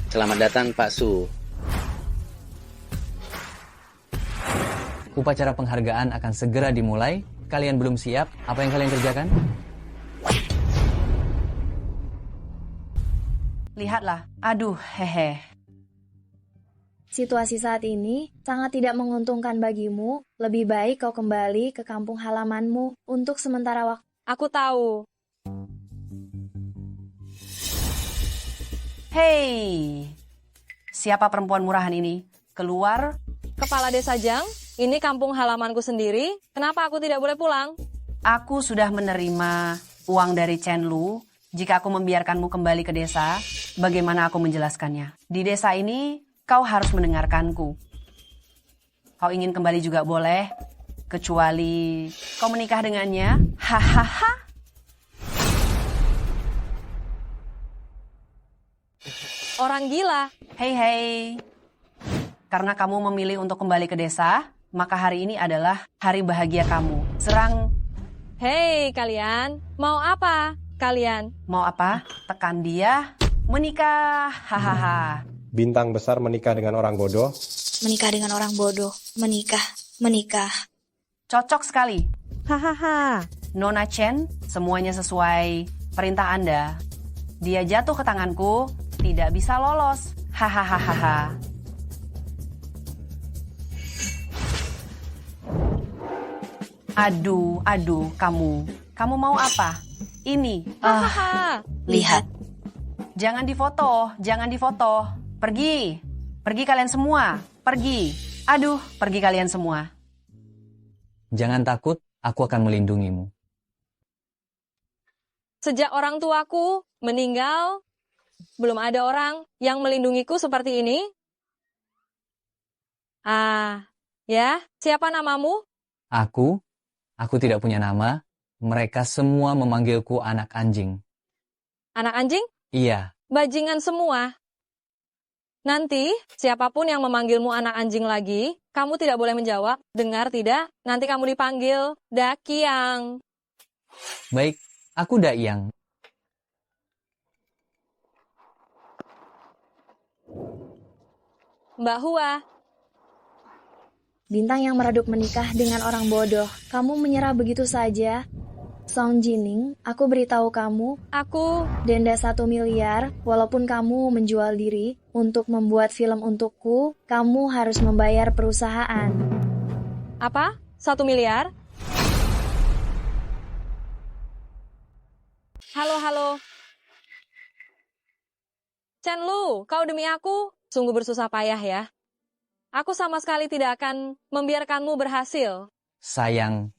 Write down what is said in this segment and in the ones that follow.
Selamat datang Pak Su. Upacara penghargaan akan segera dimulai. Kalian belum siap? Apa yang kalian kerjakan? Lihatlah, aduh, hehe. Situasi saat ini sangat tidak menguntungkan bagimu. Lebih baik kau kembali ke kampung halamanmu untuk sementara waktu. Aku tahu. Hei, siapa perempuan murahan ini? Keluar. Kepala Desa Jang, ini kampung halamanku sendiri. Kenapa aku tidak boleh pulang? Aku sudah menerima uang dari Chen Lu. Jika aku membiarkanmu kembali ke desa, bagaimana aku menjelaskannya? Di desa ini, kau harus mendengarkanku. Kau ingin kembali juga boleh, kecuali kau menikah dengannya. Hahaha. Orang gila. Hei. Karena kamu memilih untuk kembali ke desa, maka hari ini adalah hari bahagia kamu. Serang. Hei kalian, mau apa kalian? Mau apa? Tekan dia. Menikah. Hahaha. Bintang besar menikah dengan orang bodoh. Menikah dengan orang bodoh. Menikah. Cocok sekali. Hahaha. Nona Chen, semuanya sesuai perintah Anda. Dia jatuh ke tanganku, tidak bisa lolos. Hahaha. Aduh, kamu. Kamu mau apa? Ini. Hahaha. Lihat. Jangan difoto. Pergi kalian semua. Pergi kalian semua. Jangan takut, aku akan melindungimu. Sejak orang tuaku meninggal, belum ada orang yang melindungiku seperti ini. Ya, siapa namamu? Aku tidak punya nama. Mereka semua memanggilku anak anjing. Anak anjing? Iya, Bajingan semua. Nanti, siapapun yang memanggilmu anak anjing lagi, kamu tidak boleh menjawab. Dengar tidak? Nanti kamu dipanggil Dakiang. baik, aku Daiyang. Mbak Hua. Bintang yang meredup menikah dengan orang bodoh. Kamu menyerah begitu saja. Song Jining, aku beritahu kamu, Aku denda 1 miliar, walaupun kamu menjual diri untuk membuat film untukku, kamu harus membayar perusahaan. apa? 1 miliar? Halo. Chen Lu, kau demi aku sungguh bersusah payah ya. Aku sama sekali tidak akan membiarkanmu berhasil. Sayang.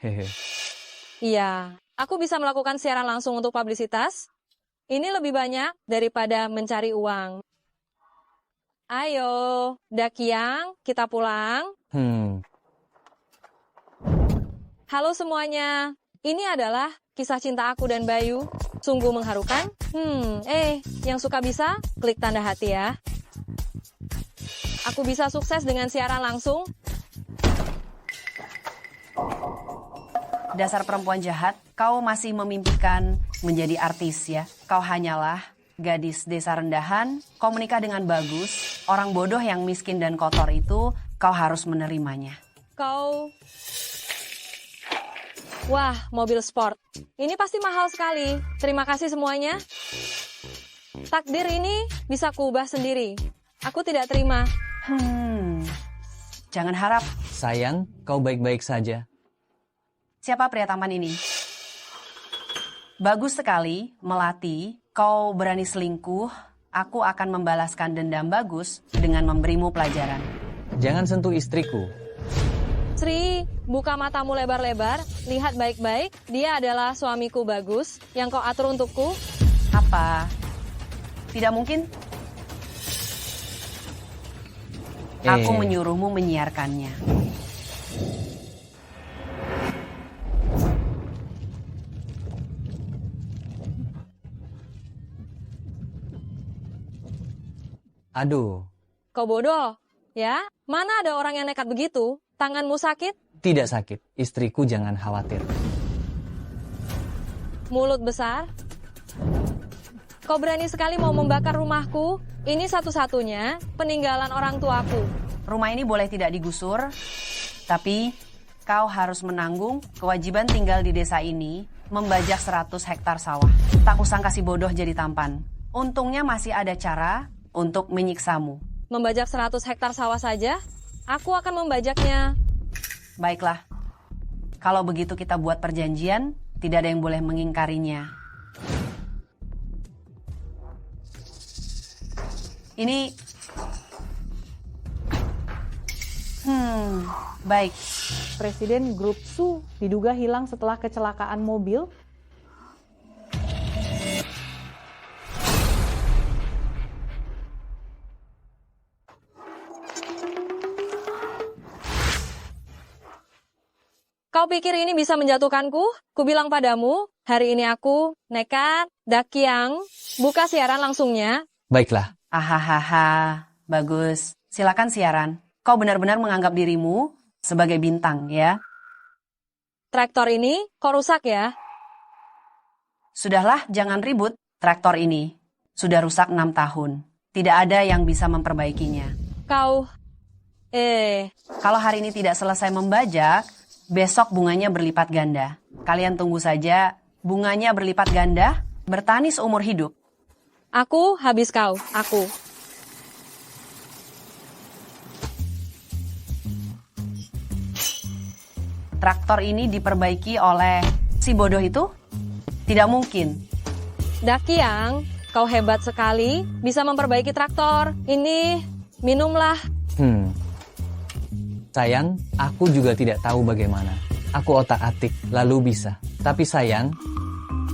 Hehe. Iya, aku bisa melakukan siaran langsung untuk publisitas. Ini lebih banyak daripada mencari uang. Ayo, Dakiang, kita pulang. Halo semuanya, ini adalah kisah cinta aku dan Bayu. Sungguh mengharukan. Yang suka bisa, klik tanda hati ya. Aku bisa sukses dengan siaran langsung. Dasar perempuan jahat, kau masih memimpikan menjadi artis ya. Kau hanyalah gadis desa rendahan, kau menikah dengan bagus, orang bodoh yang miskin dan kotor itu, kau harus menerimanya. Wah, mobil sport. Ini pasti mahal sekali. Terima kasih semuanya. Takdir ini bisa kuubah sendiri. Aku tidak terima. Jangan harap. Sayang, kau baik-baik saja. Siapa pria tampan ini? Bagus sekali, Melati. Kau berani selingkuh. Aku akan membalaskan dendam Bagus dengan memberimu pelajaran. Jangan sentuh istriku. Sri, buka matamu lebar-lebar. Lihat baik-baik. Dia adalah suamiku Bagus yang kau atur untukku. Apa? Tidak mungkin? Aku menyuruhmu menyiarkannya. Aduh, Kau bodoh, ya? Mana ada orang yang nekat begitu? Tanganmu sakit? tidak sakit. Istriku jangan khawatir. Mulut besar? Kau berani sekali mau membakar rumahku? Ini satu-satunya peninggalan orang tuaku. Rumah ini boleh tidak digusur, tapi kau harus menanggung kewajiban tinggal di desa ini membajak 100 hektar sawah. Tak kusangka si bodoh jadi tampan. Untungnya masih ada cara untuk menyiksamu. Membajak 100 hektar sawah saja? Aku akan membajaknya. Baiklah, kalau begitu kita buat perjanjian, tidak ada yang boleh mengingkarinya. Ini... baik. Presiden Grup Su diduga hilang setelah kecelakaan mobil. Kau pikir ini bisa menjatuhkanku? Kubilang padamu, hari ini aku nekat, Dakiang, buka siaran langsungnya. Baiklah, Ahahaha, bagus. Silakan siaran. Kau benar-benar menganggap dirimu sebagai bintang, ya? Traktor ini kau rusak ya? Sudahlah, jangan ribut. Traktor ini sudah rusak 6 tahun. Tidak ada yang bisa memperbaikinya. Kau... Kalau hari ini tidak selesai membajak, besok bunganya berlipat ganda. Kalian tunggu saja, bunganya berlipat ganda, bertani seumur hidup. Aku habis kau, aku. Traktor ini diperbaiki oleh si bodoh itu? Tidak mungkin. Dakiang, kau hebat sekali, bisa memperbaiki traktor. Ini, minumlah. sayang, aku juga tidak tahu bagaimana. Aku otak-atik, lalu bisa. Tapi sayang,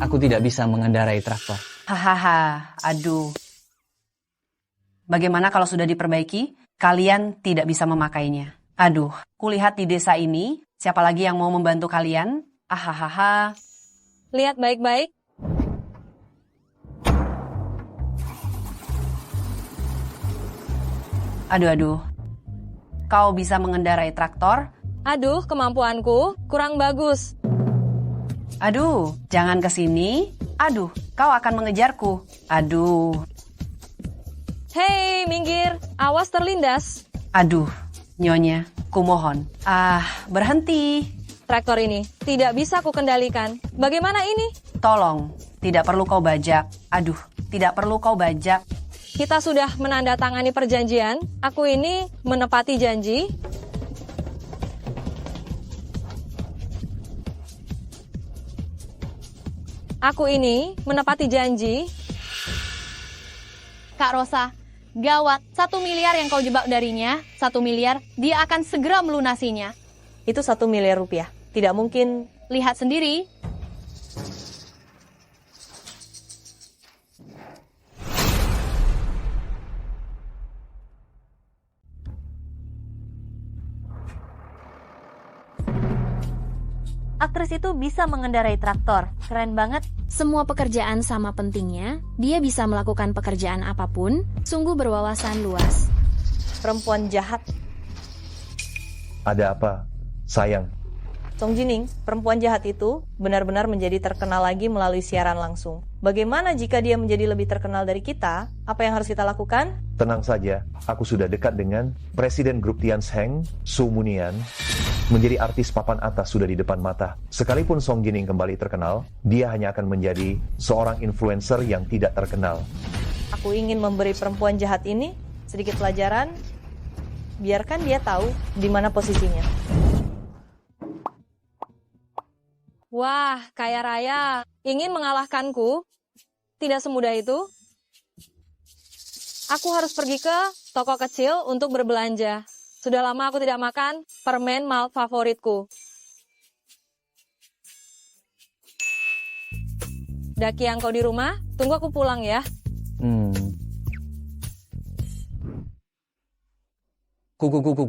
aku tidak bisa mengendarai traktor. Hahaha, aduh. Bagaimana kalau sudah diperbaiki, kalian tidak bisa memakainya? Aduh, kulihat di desa ini, siapa lagi yang mau membantu kalian? Ahahaha. Lihat baik-baik. Aduh. Kau bisa mengendarai traktor? Aduh, kemampuanku kurang bagus. Aduh, jangan ke sini. Aduh, kau akan mengejarku. Aduh. Hei, minggir. Awas terlindas. Aduh, Nyonya, kumohon. Berhenti. Traktor ini tidak bisa kukendalikan. Bagaimana ini? Tolong, tidak perlu kau bajak. Aduh, tidak perlu kau bajak. Kita sudah menandatangani perjanjian. Aku ini menepati janji. Aku ini menepati janji. Kak Rosa, gawat, 1 miliar yang kau jebak darinya, 1 miliar, dia akan segera melunasinya. Itu 1 miliar rupiah. Tidak mungkin. Lihat sendiri. Aktris itu bisa mengendarai traktor. Keren banget. Semua pekerjaan sama pentingnya, dia bisa melakukan pekerjaan apapun, sungguh berwawasan luas. Perempuan jahat. Ada apa? Sayang. Song Jining, perempuan jahat itu benar-benar menjadi terkenal lagi melalui siaran langsung. Bagaimana jika dia menjadi lebih terkenal dari kita? Apa yang harus kita lakukan? Tenang saja, aku sudah dekat dengan Presiden Grup Tiansheng, Su Munian. Menjadi artis papan atas sudah di depan mata. Sekalipun Song Jining kembali terkenal, dia hanya akan menjadi seorang influencer yang tidak terkenal. Aku ingin memberi perempuan jahat ini sedikit pelajaran. Biarkan dia tahu di mana posisinya. Wah, kaya raya. Ingin mengalahkanku? Tidak semudah itu. Aku harus pergi ke toko kecil untuk berbelanja. Sudah lama aku tidak makan permen malt favoritku. Daki yang kau di rumah, tunggu aku pulang ya. Kuku.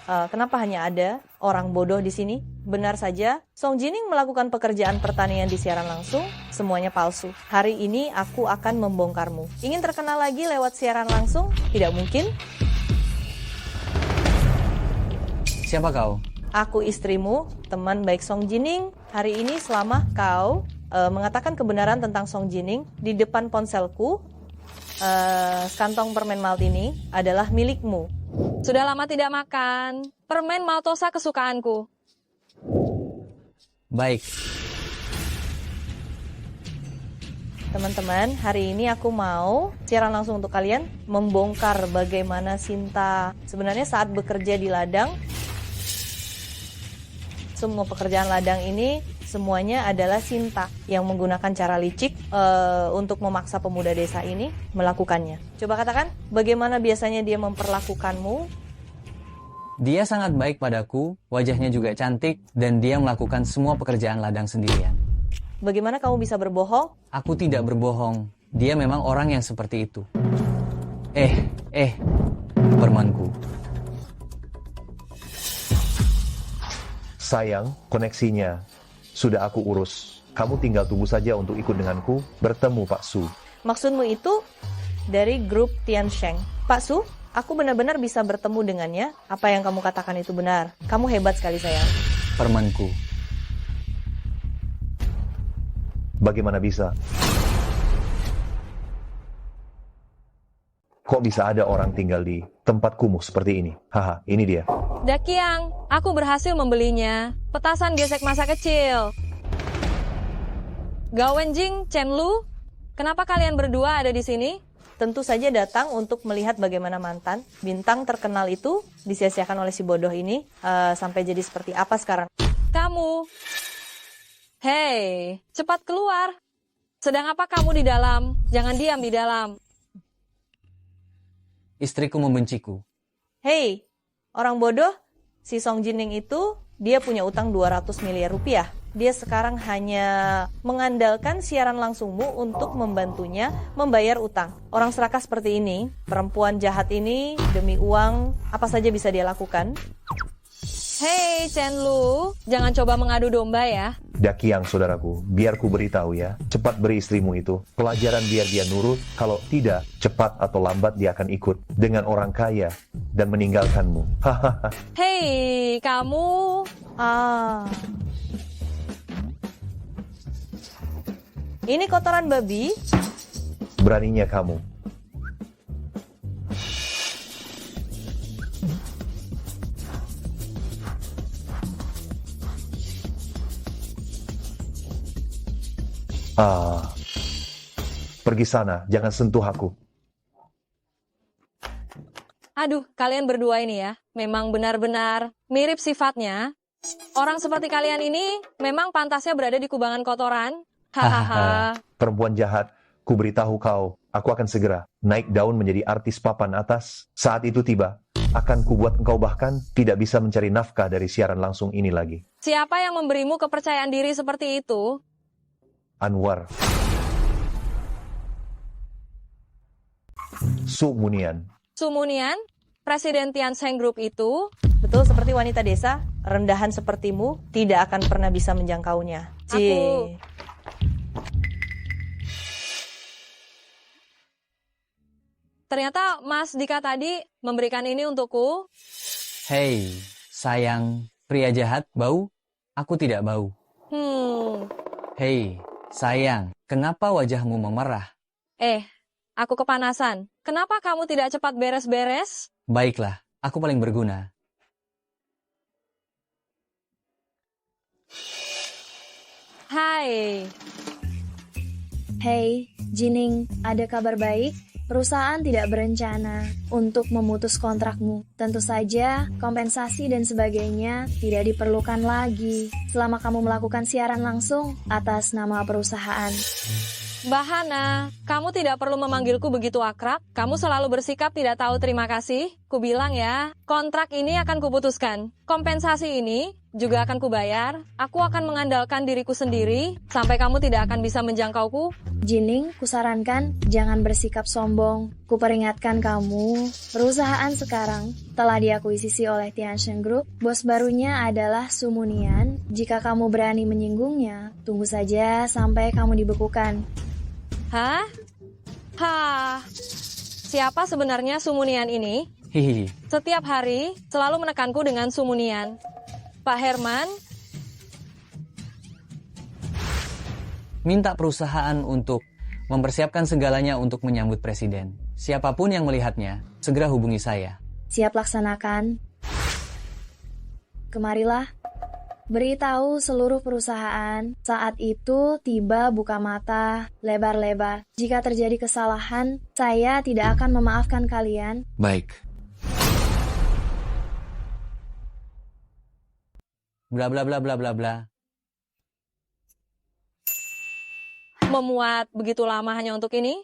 Kenapa hanya ada orang bodoh di sini? Benar saja, Song Jining melakukan pekerjaan pertanian di siaran langsung, semuanya palsu. Hari ini aku akan membongkarmu. Ingin terkenal lagi lewat siaran langsung? Tidak mungkin. Siapa kau? Aku istrimu, teman baik Song Jining. Hari ini selama kau mengatakan kebenaran tentang Song Jining di depan ponselku, sekantong permen malt ini adalah milikmu. Sudah lama tidak makan. Permen maltosa kesukaanku. Baik, Teman-teman, hari ini aku mau siaran langsung untuk kalian membongkar bagaimana Sinta sebenarnya saat bekerja di ladang. Semua pekerjaan ladang ini semuanya adalah Sinta yang menggunakan cara licik untuk memaksa pemuda desa ini melakukannya. Coba katakan, bagaimana biasanya dia memperlakukanmu? dia sangat baik padaku, wajahnya juga cantik, dan dia melakukan semua pekerjaan ladang sendirian. Bagaimana kamu bisa berbohong? Aku tidak berbohong, dia memang orang yang seperti itu. Permanku. Sayang, koneksinya sudah aku urus. Kamu tinggal tunggu saja untuk ikut denganku bertemu Pak Su. Maksudmu itu dari grup Tian Sheng. Pak Su, aku benar-benar bisa bertemu dengannya. Apa yang kamu katakan itu benar. Kamu hebat sekali, sayang. Permanku. Bagaimana bisa? Kok bisa ada orang tinggal di tempat kumuh seperti ini? Haha, ini dia. Dakiang, aku berhasil membelinya. Petasan gesek masa kecil. Gao Wenjing, Chen Lu, kenapa kalian berdua ada di sini? Tentu saja datang untuk melihat bagaimana mantan bintang terkenal itu disia-siakan oleh si bodoh ini sampai jadi seperti apa sekarang. Kamu. Hei, cepat keluar. Sedang apa kamu di dalam? Jangan diam di dalam. Istriku membenciku. Hei, orang bodoh, si Song Jining itu dia punya utang 200 miliar rupiah. Dia sekarang hanya mengandalkan siaran langsungmu untuk membantunya membayar utang. Orang serakah seperti ini, perempuan jahat ini demi uang, apa saja bisa dia lakukan. Hei, Chen Lu, jangan coba mengadu domba ya. Dakiang, saudaraku, biar ku beritahu ya. Cepat beri istrimu itu pelajaran biar dia nurut. Kalau tidak, cepat atau lambat dia akan ikut dengan orang kaya dan meninggalkanmu. Hahaha. Hei, kamu. Ini kotoran babi. Beraninya kamu. Pergi sana, jangan sentuh aku. Aduh, kalian berdua ini ya, memang benar-benar mirip sifatnya. Orang seperti kalian ini memang pantasnya berada di kubangan kotoran. Hahaha. Perempuan jahat, ku beritahu kau, aku akan segera naik daun menjadi artis papan atas. Saat itu tiba, akan kubuat engkau bahkan tidak bisa mencari nafkah dari siaran langsung ini lagi. Siapa yang memberimu kepercayaan diri seperti itu? Anwar. Su Munian. Sumunian, Presiden Tian Sheng Group itu. Betul seperti wanita desa, rendahan sepertimu tidak akan pernah bisa menjangkaunya. Ternyata Mas Dika tadi memberikan ini untukku. Hei, sayang, pria jahat, bau? Aku tidak bau. Hei, sayang, kenapa wajahmu memerah? Aku kepanasan. Kenapa kamu tidak cepat beres-beres? Baiklah, aku paling berguna. Hai. Hey, Jining, ada kabar baik? Perusahaan tidak berencana untuk memutus kontrakmu. Tentu saja, kompensasi dan sebagainya tidak diperlukan lagi selama kamu melakukan siaran langsung atas nama perusahaan. Mbak Hana, kamu tidak perlu memanggilku begitu akrab. Kamu selalu bersikap tidak tahu terima kasih. Ku bilang ya, kontrak ini akan kuputuskan. Kompensasi ini juga akan kubayar. Aku akan mengandalkan diriku sendiri sampai kamu tidak akan bisa menjangkauku. Jining, kusarankan jangan bersikap sombong. Kuperingatkan kamu, perusahaan sekarang telah diakuisisi oleh Tian Sheng Group. Bos barunya adalah Sumunian. Jika kamu berani menyinggungnya, tunggu saja sampai kamu dibekukan. Hah? Siapa sebenarnya Sumunian ini? Hihihi. Setiap hari selalu menekanku dengan Sumunian. Pak Herman, Minta perusahaan untuk mempersiapkan segalanya untuk menyambut presiden. Siapapun yang melihatnya, segera hubungi saya. Siap laksanakan. Kemarilah. Beritahu seluruh perusahaan, saat itu tiba buka mata, lebar-lebar. Jika terjadi kesalahan, saya tidak akan memaafkan kalian. Baik. Bla bla bla bla bla bla. memuat begitu lama hanya untuk ini?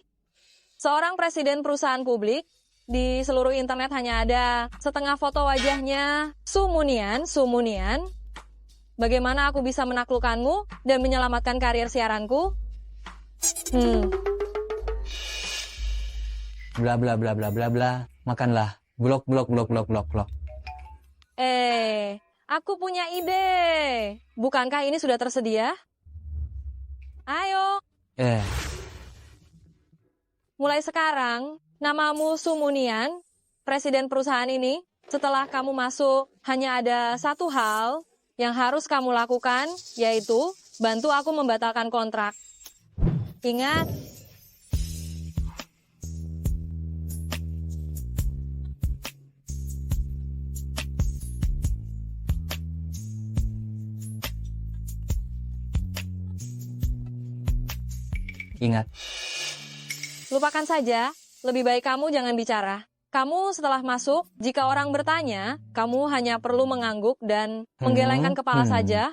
Seorang presiden perusahaan publik, di seluruh internet hanya ada setengah foto wajahnya. Sumunian. Bagaimana aku bisa menaklukkanmu dan menyelamatkan karir siaranku? Bla bla bla bla bla bla. Makanlah. Blok blok blok blok blok blok. Aku punya ide. Bukankah ini sudah tersedia? Ayo. Mulai sekarang, namamu Sumunian, presiden perusahaan ini. Setelah kamu masuk, hanya ada satu hal yang harus kamu lakukan, yaitu bantu aku membatalkan kontrak. Ingat. Ingat. Lupakan saja, lebih baik kamu jangan bicara. Kamu setelah masuk, jika orang bertanya, kamu hanya perlu mengangguk dan menggelengkan kepala saja.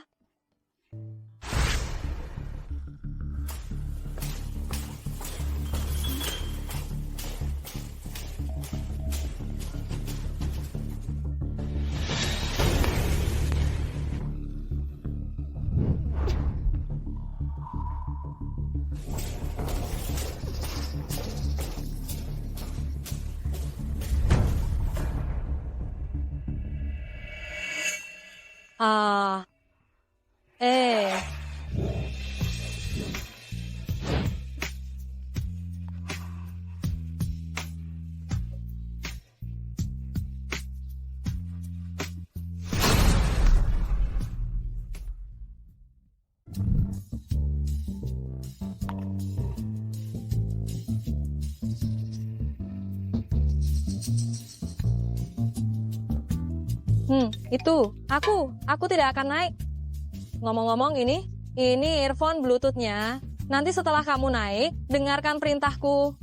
Itu, aku tidak akan naik. Ngomong-ngomong ini earphone Bluetooth-nya. Nanti setelah kamu naik, dengarkan perintahku.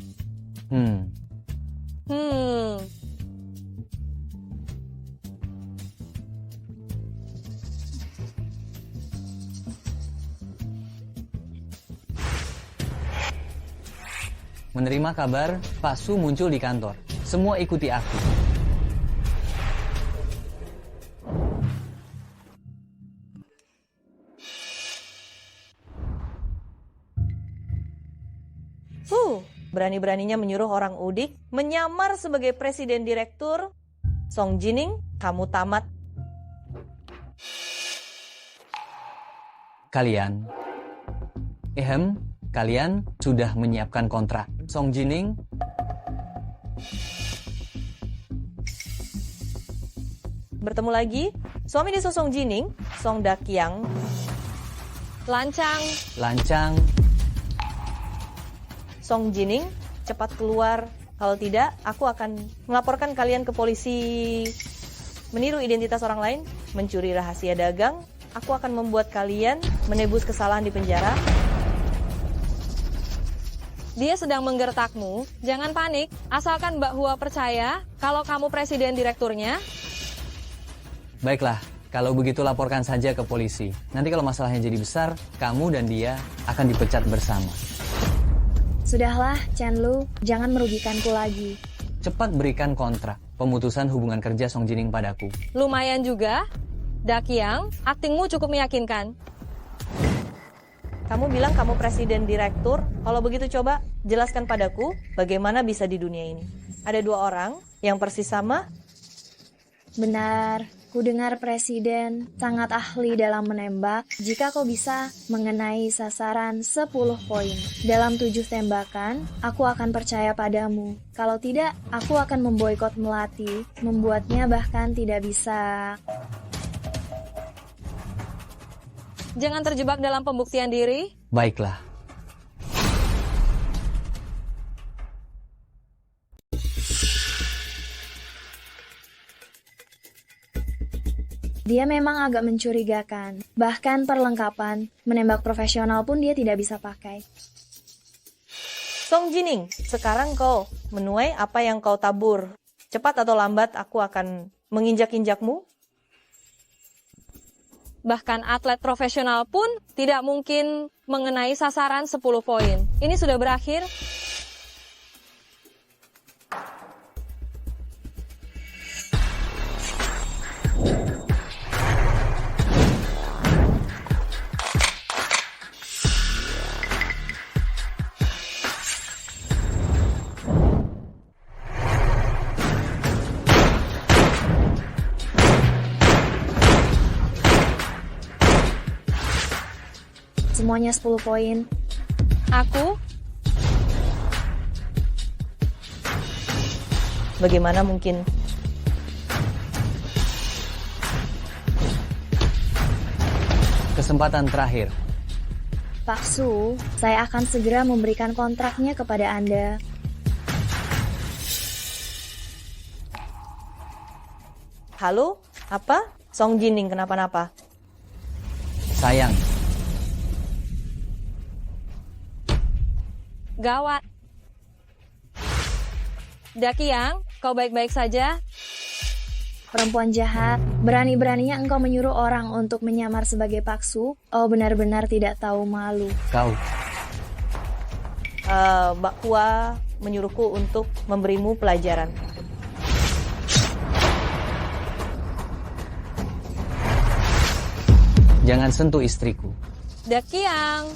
Menerima kabar, Pak Su muncul di kantor. Semua ikuti aku. Berani-beraninya menyuruh orang udik menyamar sebagai presiden direktur. Song Jining, kamu tamat. Kalian sudah menyiapkan kontrak. Song Jining, bertemu lagi. Suami desa Song Jining, Song Dakyang. Lancang. Song Jining, cepat keluar. Kalau tidak, aku akan melaporkan kalian ke polisi. Meniru identitas orang lain, mencuri rahasia dagang. Aku akan membuat kalian menebus kesalahan di penjara. Dia sedang menggertakmu. Jangan panik, asalkan Mbak Hua percaya kalau kamu presiden direkturnya. Baiklah, kalau begitu laporkan saja ke polisi. Nanti kalau masalahnya jadi besar, kamu dan dia akan dipecat bersama. Sudahlah, Chen Lu, jangan merugikanku lagi. Cepat berikan kontrak pemutusan hubungan kerja Song Jining padaku. Lumayan juga. Dakyang, aktingmu cukup meyakinkan. Kamu bilang kamu presiden direktur. Kalau begitu coba jelaskan padaku bagaimana bisa di dunia ini. Ada dua orang yang persis sama. Benar, ku dengar presiden sangat ahli dalam menembak. Jika kau bisa mengenai sasaran 10 poin dalam 7 tembakan, aku akan percaya padamu. Kalau tidak, aku akan memboikot Melati, membuatnya bahkan tidak bisa. jangan terjebak dalam pembuktian diri. Baiklah. Dia memang agak mencurigakan. Bahkan perlengkapan, menembak profesional pun dia tidak bisa pakai. Song Jining, sekarang kau menuai apa yang kau tabur. Cepat atau lambat aku akan menginjak-injakmu. Bahkan atlet profesional pun tidak mungkin mengenai sasaran 10 poin. Ini sudah berakhir. Semuanya 10 poin. Aku Bagaimana mungkin? Kesempatan terakhir. Pak Su, saya akan segera memberikan kontraknya kepada Anda. Halo? Apa? Song Jining kenapa-napa? Sayang, gawat. Dakiang, kau baik-baik saja? Perempuan jahat, berani-beraninya engkau menyuruh orang untuk menyamar sebagai Pak Su? Oh, benar-benar tidak tahu malu. kau. Mbak Hua menyuruhku untuk memberimu pelajaran. Jangan sentuh istriku. Dakiang,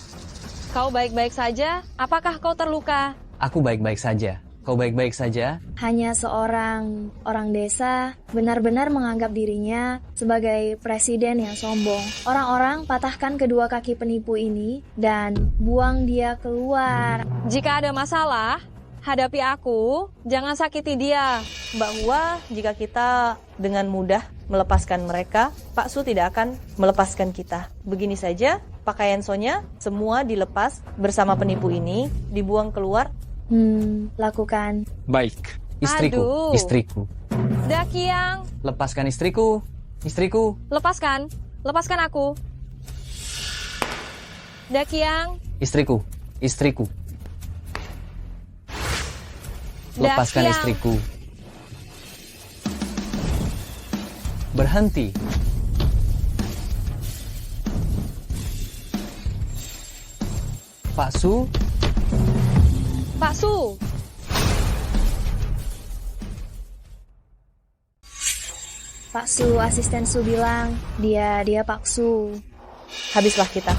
kau baik-baik saja? Apakah kau terluka? Aku baik-baik saja. Kau baik-baik saja? Hanya seorang orang desa benar-benar menganggap dirinya sebagai presiden yang sombong. Orang-orang patahkan kedua kaki penipu ini dan buang dia keluar. Jika ada masalah, hadapi aku, jangan sakiti dia. Mbak Hua, jika kita dengan mudah melepaskan mereka, Pak Su tidak akan melepaskan kita. Begini saja, pakaian Sonya semua dilepas bersama penipu ini, dibuang keluar. Lakukan. Baik. Istriku, Aduh. istriku. Dakiang, Lepaskan istriku, istriku. lepaskan, lepaskan aku. Dakiang, Istriku, istriku. Lepaskan Dakiang. istriku. Berhenti. Pak Su, Pak Su. Pak Su, asisten Su bilang, dia Pak Su. Habislah kita.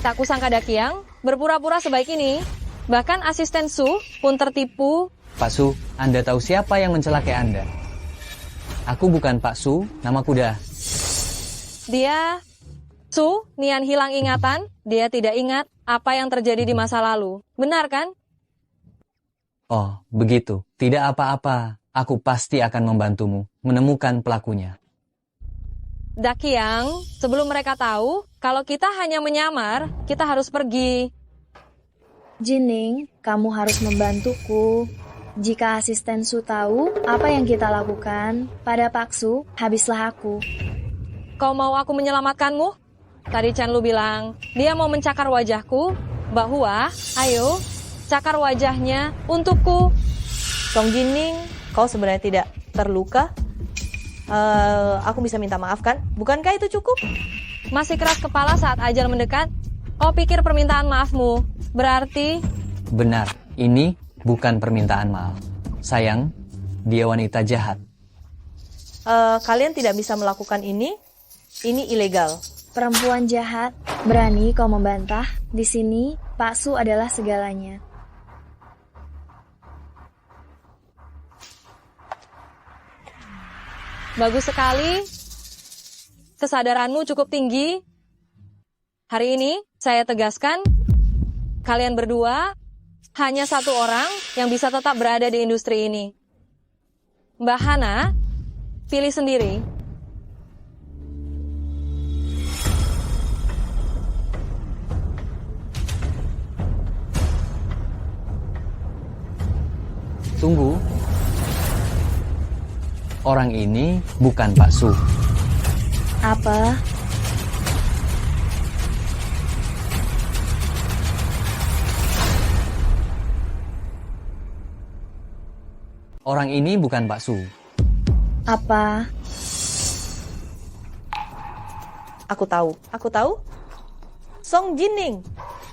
Tak kusangka Dakiang berpura-pura sebaik ini. Bahkan asisten Su pun tertipu. Pak Su, Anda tahu siapa yang mencelakai Anda? Aku bukan Pak Su, namaku dah. Dia, Su, Nian hilang ingatan. Dia tidak ingat apa yang terjadi di masa lalu. Benar kan? Oh, begitu. Tidak apa-apa. Aku pasti akan membantumu menemukan pelakunya. Dakiang, sebelum mereka tahu, kalau kita hanya menyamar, kita harus pergi. Jining, kamu harus membantuku. Jika asisten Su tahu apa yang kita lakukan pada Pak Su, habislah aku. Kau mau aku menyelamatkanmu? Tadi Chen Lu bilang, dia mau mencakar wajahku. Mbak Hua, ayo, cakar wajahnya untukku. Song Jining, kau sebenarnya tidak terluka? Aku bisa minta maaf kan? Bukankah itu cukup? Masih keras kepala saat ajal mendekat? Kau pikir permintaan maafmu berarti? Benar, ini bukan permintaan maaf. Sayang, dia wanita jahat. Kalian tidak bisa melakukan ini ilegal. Perempuan jahat, berani kau membantah? Di sini, Pak Su adalah segalanya. Bagus sekali. Kesadaranmu cukup tinggi. Hari ini saya tegaskan, kalian berdua hanya satu orang yang bisa tetap berada di industri ini. Mbak Hana, pilih sendiri. Tunggu. Orang ini bukan Pak Su. Apa? Orang ini bukan Pak Su. Apa? Aku tahu. Song Jining,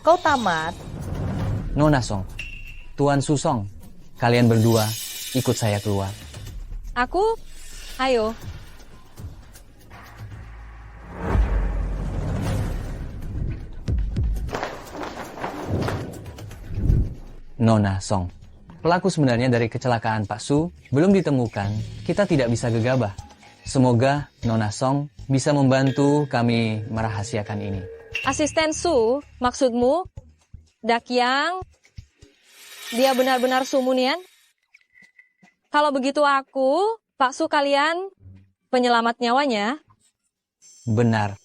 kau tamat. Nona Song, Tuan Susong, kalian berdua ikut saya keluar. Aku? Ayo. Nona Song, pelaku sebenarnya dari kecelakaan Pak Su belum ditemukan. Kita tidak bisa gegabah. Semoga Nona Song bisa membantu kami merahasiakan ini. Asisten Su, maksudmu? Dakyang? Dia benar-benar Su Munian? Kalau begitu aku, Pak Su kalian penyelamat nyawanya? Benar.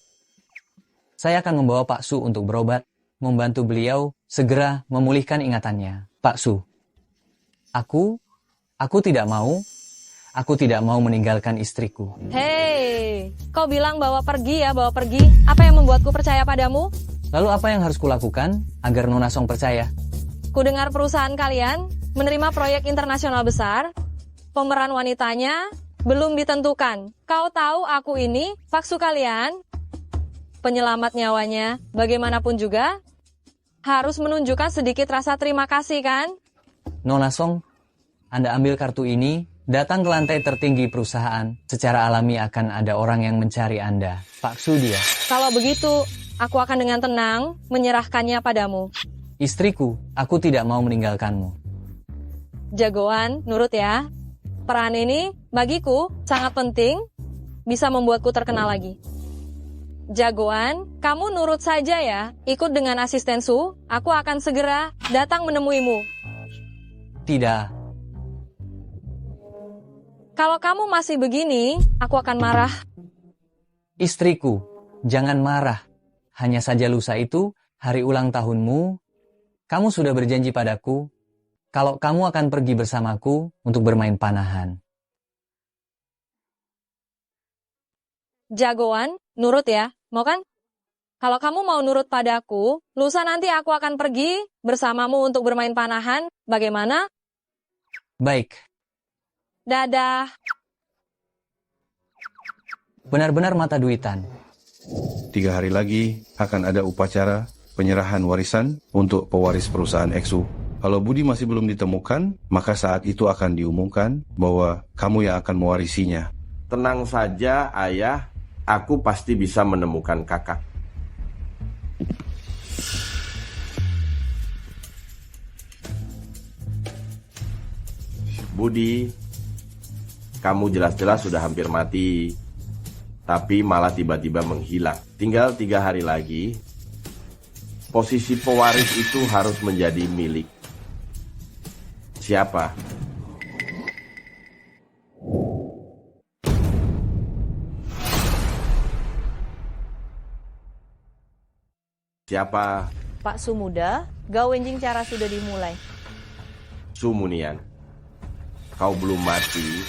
Saya akan membawa Pak Su untuk berobat, membantu beliau segera memulihkan ingatannya. Pak Su, aku tidak mau meninggalkan istriku. Hei, kau bilang bawa pergi. Apa yang membuatku percaya padamu? Lalu apa yang harus kulakukan agar Nona Song percaya? Kudengar perusahaan kalian menerima proyek internasional besar. Pemeran wanitanya belum ditentukan. Kau tahu aku ini, Pak Su kalian, penyelamat nyawanya. Bagaimanapun juga, harus menunjukkan sedikit rasa terima kasih kan? Nona Song, Anda ambil kartu ini, datang ke lantai tertinggi perusahaan. Secara alami akan ada orang yang mencari Anda. Pak Su dia. Kalau begitu, aku akan dengan tenang menyerahkannya padamu. Istriku, aku tidak mau meninggalkanmu. Jagoan, nurut ya. Peran ini bagiku sangat penting, bisa membuatku terkenal lagi. Jagoan, kamu nurut saja ya. Ikut dengan asisten Su, aku akan segera datang menemuimu. Tidak. Kalau kamu masih begini, aku akan marah. Istriku, jangan marah. Hanya saja lusa itu, hari ulang tahunmu. Kamu sudah berjanji padaku, kalau kamu akan pergi bersamaku untuk bermain panahan. Jagoan, nurut ya, mau kan? Kalau kamu mau nurut padaku, lusa nanti aku akan pergi bersamamu untuk bermain panahan. Bagaimana? Baik. Dadah. Benar-benar mata duitan. 3 hari lagi akan ada upacara penyerahan warisan untuk pewaris perusahaan Exu. Kalau Budi masih belum ditemukan, maka saat itu akan diumumkan bahwa kamu yang akan mewarisinya. Tenang saja, Ayah. Aku pasti bisa menemukan kakak. Budi, kamu jelas-jelas sudah hampir mati, tapi malah tiba-tiba menghilang. Tinggal 3 hari lagi, posisi pewaris itu harus menjadi milik siapa? Siapa? Pak Su muda, gawenjing cara sudah dimulai. Su Munian. Kau belum mati,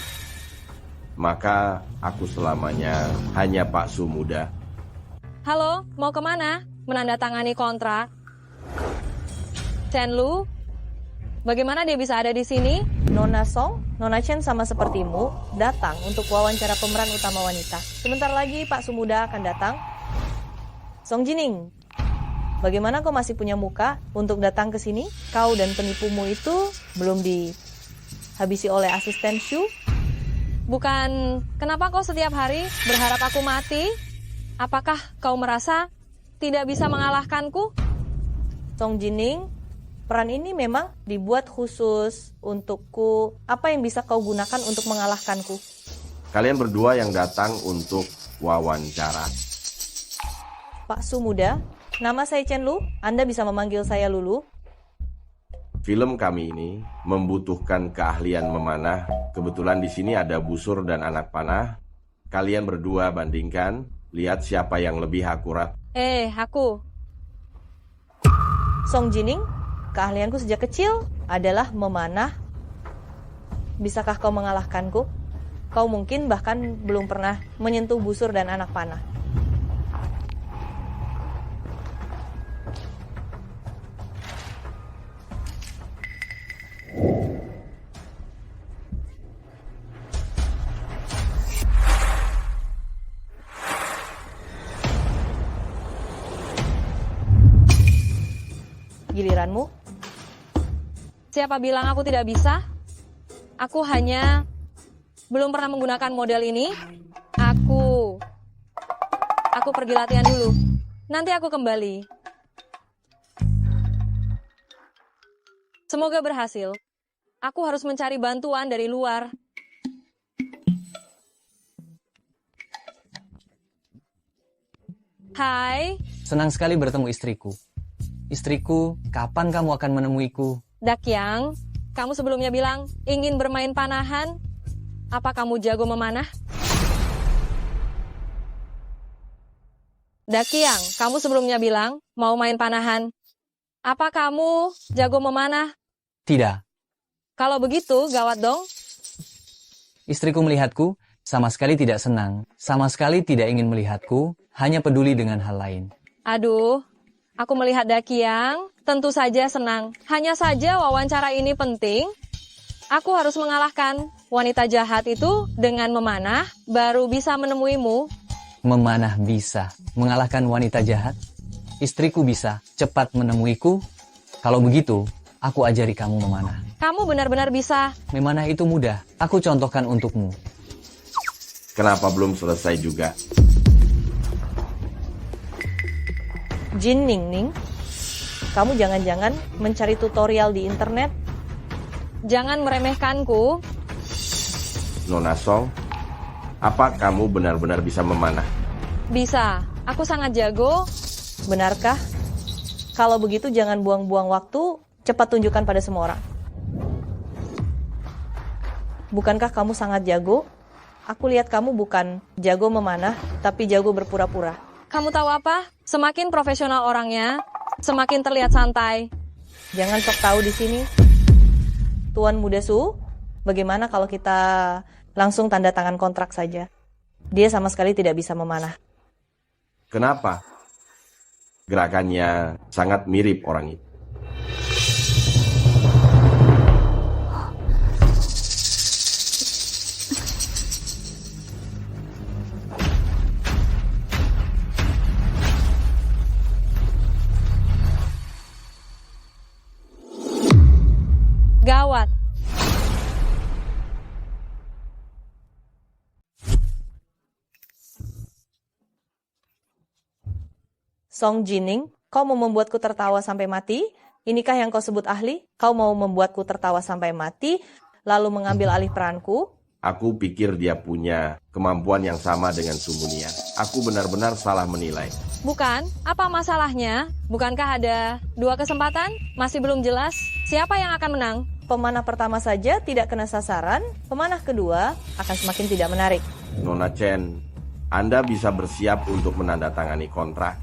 maka aku selamanya hanya Pak Su muda. Halo, mau kemana? Menandatangani kontrak. Chen Lu, bagaimana dia bisa ada di sini? Nona Song, Nona Chen sama sepertimu datang untuk wawancara pemeran utama wanita. Sebentar lagi Pak Su muda akan datang. Song Jining, bagaimana kau masih punya muka untuk datang ke sini? Kau dan penipumu itu belum dihabisi oleh asisten Shu? Bukan, kenapa kau setiap hari berharap aku mati? Apakah kau merasa tidak bisa mengalahkanku? Song Jining, peran ini memang dibuat khusus untukku. Apa yang bisa kau gunakan untuk mengalahkanku? Kalian berdua yang datang untuk wawancara. Pak Su muda, nama saya Chen Lu. Anda bisa memanggil saya Lulu. Film kami ini membutuhkan keahlian memanah. Kebetulan di sini ada busur dan anak panah. Kalian berdua bandingkan, lihat siapa yang lebih akurat. Aku. Song Jining, keahlianku sejak kecil adalah memanah Bisakah kau mengalahkanku? Kau mungkin bahkan belum pernah menyentuh busur dan anak panah. Giliranmu? Siapa bilang aku tidak bisa? Aku hanya belum pernah menggunakan model ini. Aku pergi latihan dulu. Nanti aku kembali. Semoga berhasil. Aku harus mencari bantuan dari luar. Hai, Senang sekali bertemu istriku. Istriku, kapan kamu akan menemuiku? Dakyang. Kamu sebelumnya bilang ingin bermain panahan. Apa kamu jago memanah? Dakyang, kamu sebelumnya bilang mau main panahan. Apa kamu jago memanah? Tidak. Kalau begitu, gawat dong. Istriku melihatku, sama sekali tidak senang. Sama sekali tidak ingin melihatku, hanya peduli dengan hal lain. Aduh, aku melihat Dakyang, tentu saja senang. Hanya saja wawancara ini penting. Aku harus mengalahkan wanita jahat itu dengan memanah, baru bisa menemuimu. Memanah bisa mengalahkan wanita jahat. Istriku bisa cepat menemuiku. Kalau begitu, aku ajari kamu memanah. Kamu benar-benar bisa. Memanah itu mudah. Aku contohkan untukmu. Kenapa belum selesai juga? Jin Ningning, kamu jangan-jangan mencari tutorial di internet? Jangan meremehkanku. Nona Song, apa kamu benar-benar bisa memanah? Bisa. Aku sangat jago. Benarkah? Kalau begitu jangan buang-buang waktu, cepat tunjukkan pada semua orang. Bukankah kamu sangat jago? Aku lihat kamu bukan jago memanah, tapi jago berpura-pura. Kamu tahu apa? Semakin profesional orangnya, semakin terlihat santai. Jangan sok tahu di sini. Tuan Muda Su, bagaimana kalau kita langsung tanda tangan kontrak saja? Dia sama sekali tidak bisa memanah. Kenapa? Gerakannya sangat mirip orang itu. Gawat. Song Jining, kau mau membuatku tertawa sampai mati? Inikah yang kau sebut ahli? Kau mau membuatku tertawa sampai mati, lalu mengambil alih peranku? Aku pikir dia punya kemampuan yang sama dengan Sumunian. Aku benar-benar salah menilai. Bukan? Apa masalahnya? Bukankah ada 2 kesempatan? Masih belum jelas. Siapa yang akan menang? Pemanah pertama saja tidak kena sasaran, pemanah kedua akan semakin tidak menarik. Nona Chen, Anda bisa bersiap untuk menandatangani kontrak.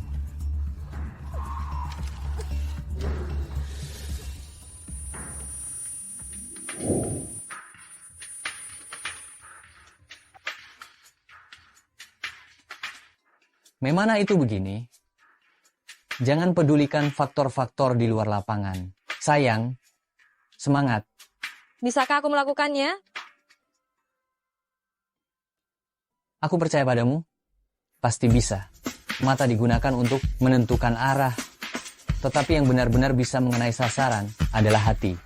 Memanah itu begini. Jangan pedulikan faktor-faktor di luar lapangan. Sayang, semangat. Bisakah aku melakukannya? Aku percaya padamu. Pasti bisa. Mata digunakan untuk menentukan arah. Tetapi yang benar-benar bisa mengenai sasaran adalah hati.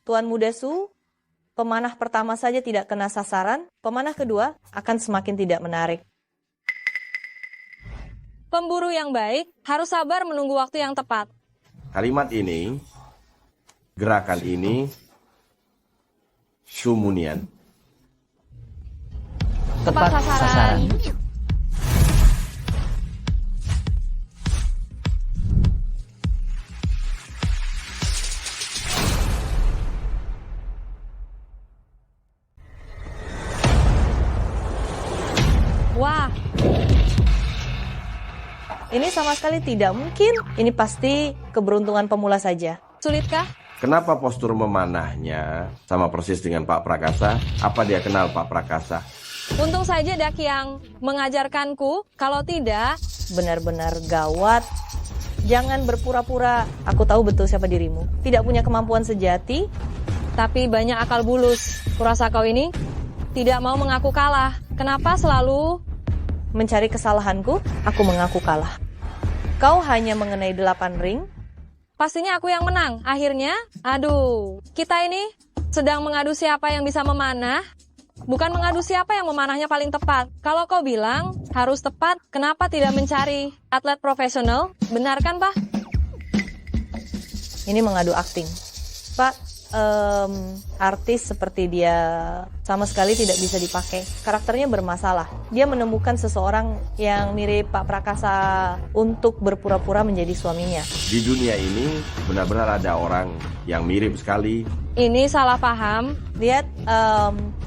Tuan Muda Su, pemanah pertama saja tidak kena sasaran, pemanah kedua akan semakin tidak menarik. Pemburu yang baik harus sabar menunggu waktu yang tepat. Kalimat ini, gerakan ini, Sumunian. Tepat sasaran. Wah, Ini sama sekali tidak mungkin. Ini pasti keberuntungan pemula saja. Sulitkah? Kenapa postur memanahnya sama persis dengan Pak Prakasa? Apa dia kenal Pak Prakasa? Untung saja Dakyang mengajarkanku, kalau tidak... Benar-benar gawat. Jangan berpura-pura, aku tahu betul siapa dirimu. Tidak punya kemampuan sejati. Tapi banyak akal bulus. Kurasa kau ini tidak mau mengaku kalah. Kenapa selalu... Mencari kesalahanku, aku mengaku kalah. Kau hanya mengenai 8 ring. Pastinya aku yang menang. Akhirnya, aduh, kita ini sedang mengadu siapa yang bisa memanah. Bukan mengadu siapa yang memanahnya paling tepat. Kalau kau bilang harus tepat, kenapa tidak mencari atlet profesional? Benar kan, Pak? Ini mengadu akting. Pak, artis seperti dia sama sekali tidak bisa dipakai. Karakternya bermasalah. Dia menemukan seseorang yang mirip Pak Prakasa untuk berpura-pura menjadi suaminya. Di dunia ini benar-benar ada orang yang mirip sekali. Ini salah paham. Lihat,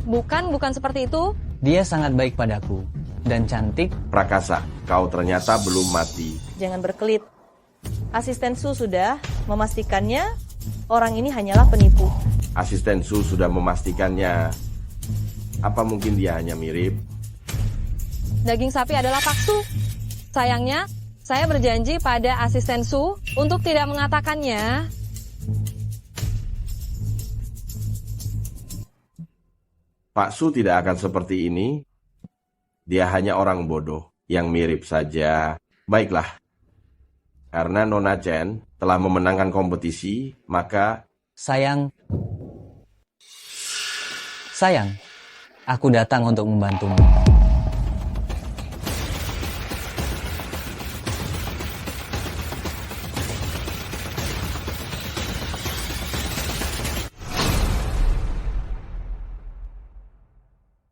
bukan seperti itu. Dia sangat baik padaku dan cantik. Prakasa, kau ternyata belum mati. Jangan berkelit. Asisten Su sudah memastikannya orang ini hanyalah penipu. Asisten Su sudah memastikannya. Apa mungkin dia hanya mirip? Daging sapi adalah paksu. Sayangnya, saya berjanji pada asisten Su untuk tidak mengatakannya. Pak Su tidak akan seperti ini. Dia hanya orang bodoh yang mirip saja. Baiklah. Karena Nona Chen telah memenangkan kompetisi, maka... Sayang, aku datang untuk membantumu.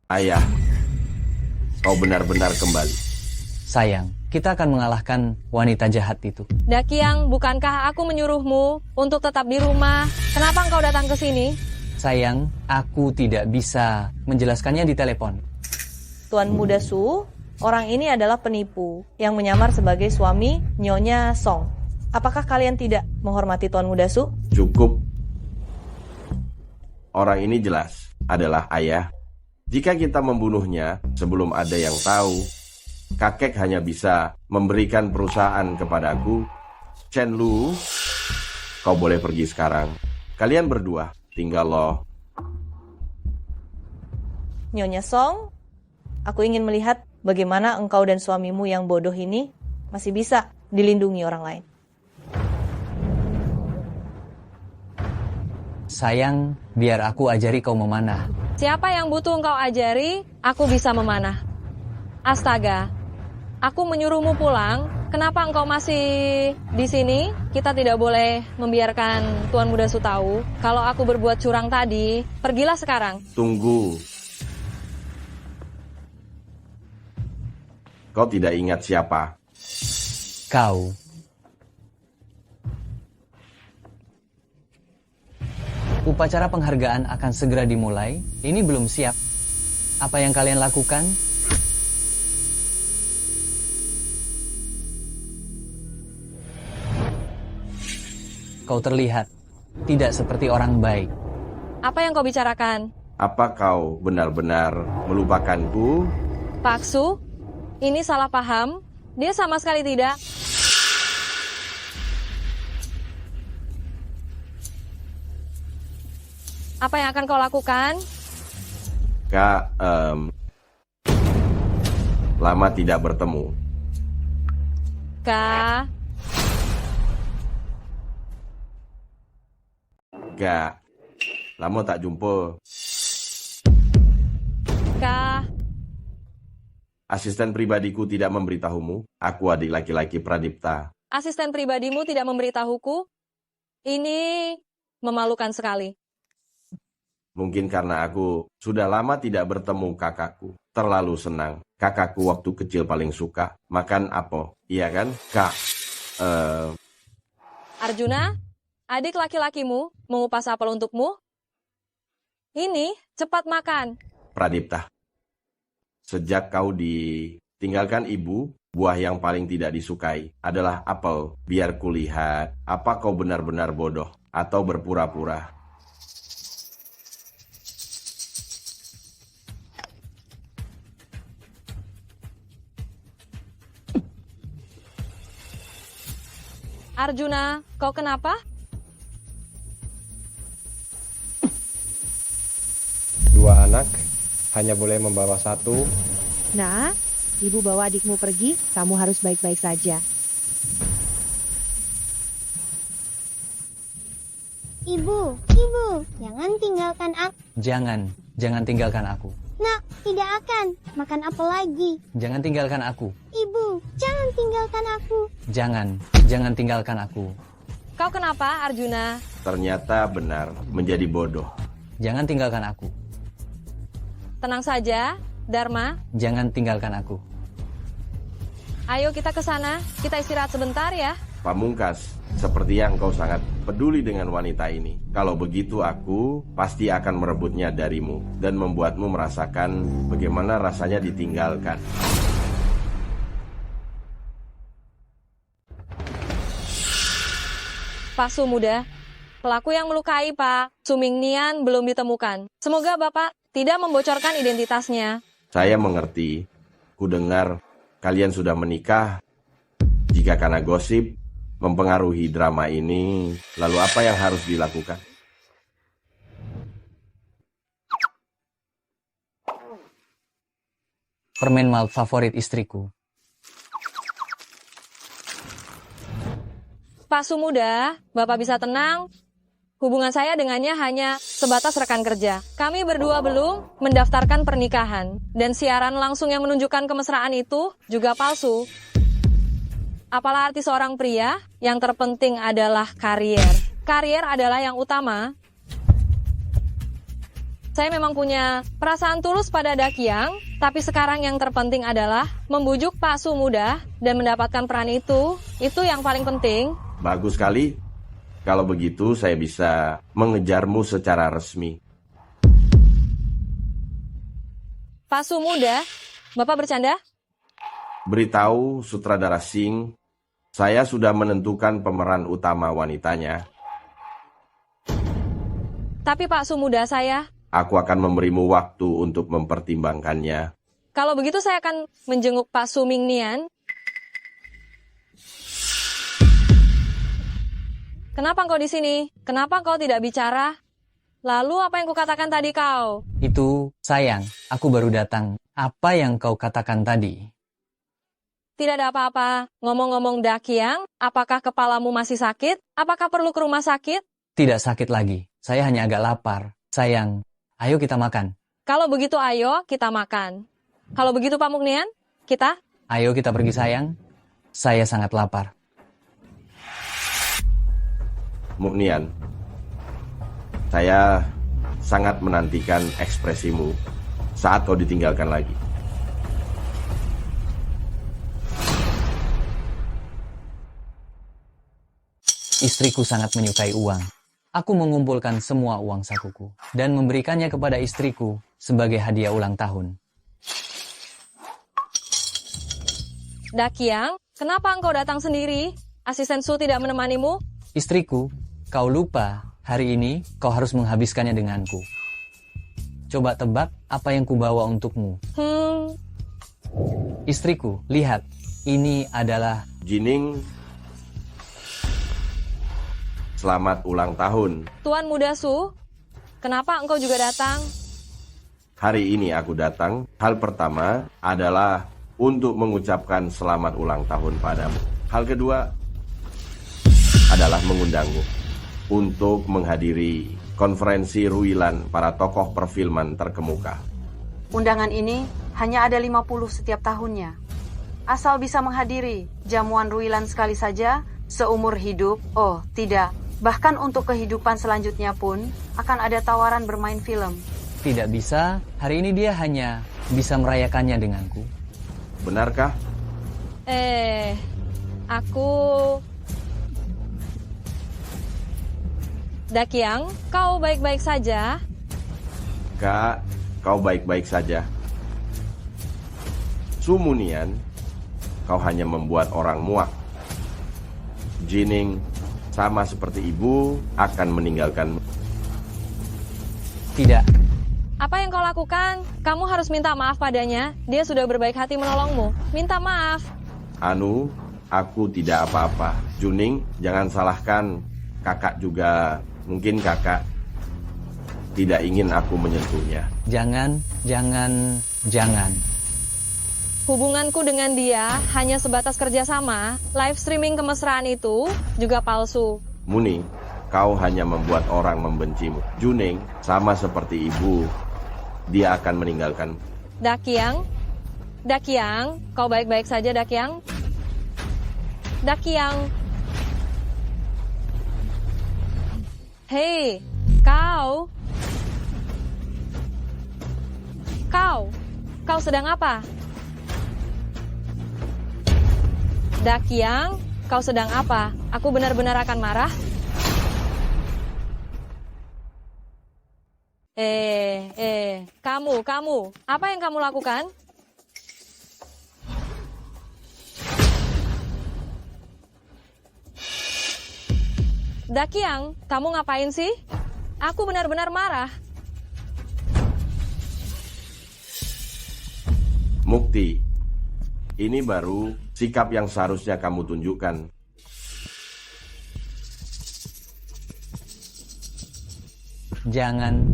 Ayah, kau benar-benar kembali. Sayang, kita akan mengalahkan wanita jahat itu. Dakyang, bukankah aku menyuruhmu untuk tetap di rumah? Kenapa engkau datang ke sini? Sayang, aku tidak bisa menjelaskannya di telepon. Tuan Muda Su, orang ini adalah penipu yang menyamar sebagai suami Nyonya Song. Apakah kalian tidak menghormati Tuan Muda Su? Cukup. Orang ini jelas adalah ayah. Jika kita membunuhnya sebelum ada yang tahu, kakek hanya bisa memberikan perusahaan kepadaku. Chen Lu, kau boleh pergi sekarang. Kalian berdua, tinggal lo. Nyonya Song, aku ingin melihat bagaimana engkau dan suamimu yang bodoh ini masih bisa dilindungi orang lain. Sayang, biar aku ajari kau memanah. Siapa yang butuh engkau ajari, aku bisa memanah. Astaga, aku menyuruhmu pulang. Kenapa engkau masih di sini? Kita tidak boleh membiarkan Tuan Muda Su tahu. Kalau aku berbuat curang tadi, pergilah sekarang. Tunggu. Kau tidak ingat siapa? Kau. Upacara penghargaan akan segera dimulai. Ini belum siap. Apa yang kalian lakukan? Kau terlihat tidak seperti orang baik. Apa yang kau bicarakan? Apa kau benar-benar melupakanku? Pak Su, ini salah paham. Dia sama sekali tidak. Apa yang akan kau lakukan? Kak, lama tidak bertemu. Kak, lama tak jumpa. Kak, asisten pribadiku tidak memberitahumu. Aku adik laki-laki Pradipta. asisten pribadimu tidak memberitahuku? Ini memalukan sekali. Mungkin karena aku sudah lama tidak bertemu kakakku. Terlalu senang. Kakakku waktu kecil paling suka makan apel. Iya kan? Kak, Arjuna, adik laki-lakimu mengupas apel untukmu? Ini, cepat makan. Pradipta. Sejak kau ditinggalkan ibu, buah yang paling tidak disukai adalah apel. Biar kulihat, apa kau benar-benar bodoh atau berpura-pura. Arjuna, kau kenapa? Dua anak hanya boleh membawa satu. Nah, ibu bawa adikmu pergi, kamu harus baik-baik saja. Ibu, jangan tinggalkan aku. Jangan tinggalkan aku. Nak, tidak akan. Makan apa lagi? Jangan tinggalkan aku. Ibu, jangan tinggalkan aku. Jangan tinggalkan aku. Kau kenapa, Arjuna? Ternyata benar, menjadi bodoh. Jangan tinggalkan aku. Tenang saja, Dharma. Jangan tinggalkan aku. Ayo kita ke sana, kita istirahat sebentar ya. Pamungkas, seperti yang kau sangat peduli dengan wanita ini. Kalau begitu aku pasti akan merebutnya darimu dan membuatmu merasakan bagaimana rasanya ditinggalkan. Pak Su muda, pelaku yang melukai Pak Sumingnian belum ditemukan. Semoga Bapak tidak membocorkan identitasnya. Saya mengerti. Kudengar kalian sudah menikah. Jika karena gosip mempengaruhi drama ini, lalu apa yang harus dilakukan? Permen malt favorit istriku. Pak Su muda, Bapak bisa tenang. Hubungan saya dengannya hanya sebatas rekan kerja. Kami berdua belum mendaftarkan pernikahan. Dan siaran langsung yang menunjukkan kemesraan itu juga palsu. Apalah arti seorang pria, yang terpenting adalah karier. Karier adalah yang utama. Saya memang punya perasaan tulus pada Dakiang, tapi sekarang yang terpenting adalah membujuk Pak Su muda dan mendapatkan peran itu. Itu yang paling penting. Bagus sekali. Kalau begitu saya bisa mengejarmu secara resmi. Pak Su muda, Bapak bercanda? Beritahu sutradara Singh, saya sudah menentukan pemeran utama wanitanya. Tapi Pak Su muda saya... Aku akan memberimu waktu untuk mempertimbangkannya. Kalau begitu saya akan menjenguk Pak Sumingnian. Kenapa engkau di sini? Kenapa engkau tidak bicara? Lalu apa yang kukatakan tadi kau? Itu, sayang, aku baru datang. Apa yang kau katakan tadi? Tidak ada apa-apa. Ngomong-ngomong Dakiang, apakah kepalamu masih sakit? Apakah perlu ke rumah sakit? Tidak sakit lagi. Saya hanya agak lapar. Sayang, ayo kita makan. Kalau begitu ayo kita makan. Kalau begitu Pak Muknian, kita? Ayo kita pergi sayang. Saya sangat lapar. Muknian, saya sangat menantikan ekspresimu saat kau ditinggalkan lagi. Istriku sangat menyukai uang. Aku mengumpulkan semua uang sakuku dan memberikannya kepada istriku sebagai hadiah ulang tahun. Dakiang, kenapa engkau datang sendiri? Asisten Su tidak menemanimu? Istriku, kau lupa, hari ini kau harus menghabiskannya denganku. Coba tebak apa yang kubawa untukmu. Istriku, lihat, ini adalah... Jining, selamat ulang tahun. Tuan Muda Su, kenapa engkau juga datang? Hari ini aku datang, hal pertama adalah untuk mengucapkan selamat ulang tahun padamu. Hal kedua adalah mengundangmu untuk menghadiri konferensi Ruilan para tokoh perfilman terkemuka. Undangan ini hanya ada 50 setiap tahunnya. Asal bisa menghadiri jamuan Ruilan sekali saja, seumur hidup, oh tidak, bahkan untuk kehidupan selanjutnya pun akan ada tawaran bermain film. Tidak bisa, hari ini dia hanya bisa merayakannya denganku. Benarkah? Aku... Dakiang, kau baik-baik saja? Kak, kau baik-baik saja. Sumunian, kau hanya membuat orang muak. Jining, sama seperti ibu, akan meninggalkanmu. Tidak. Apa yang kau lakukan? Kamu harus minta maaf padanya. Dia sudah berbaik hati menolongmu. Minta maaf. Anu, aku tidak apa-apa. Juning, jangan salahkan. Kakak juga, mungkin kakak tidak ingin aku menyentuhnya. Jangan. Hubunganku dengan dia hanya sebatas kerjasama. Live streaming kemesraan itu juga palsu. Muni, kau hanya membuat orang membencimu. Juning, sama seperti ibu, dia akan meninggalkan. Dakiang, kau baik-baik saja Dakiang? Dakiang. Hei, kau sedang apa? Dakiang, kau sedang apa? Aku benar-benar akan marah. Kamu, apa yang kamu lakukan? Dakiang, kamu ngapain sih? Aku benar-benar marah. Mukti, ini baru sikap yang seharusnya kamu tunjukkan. Jangan.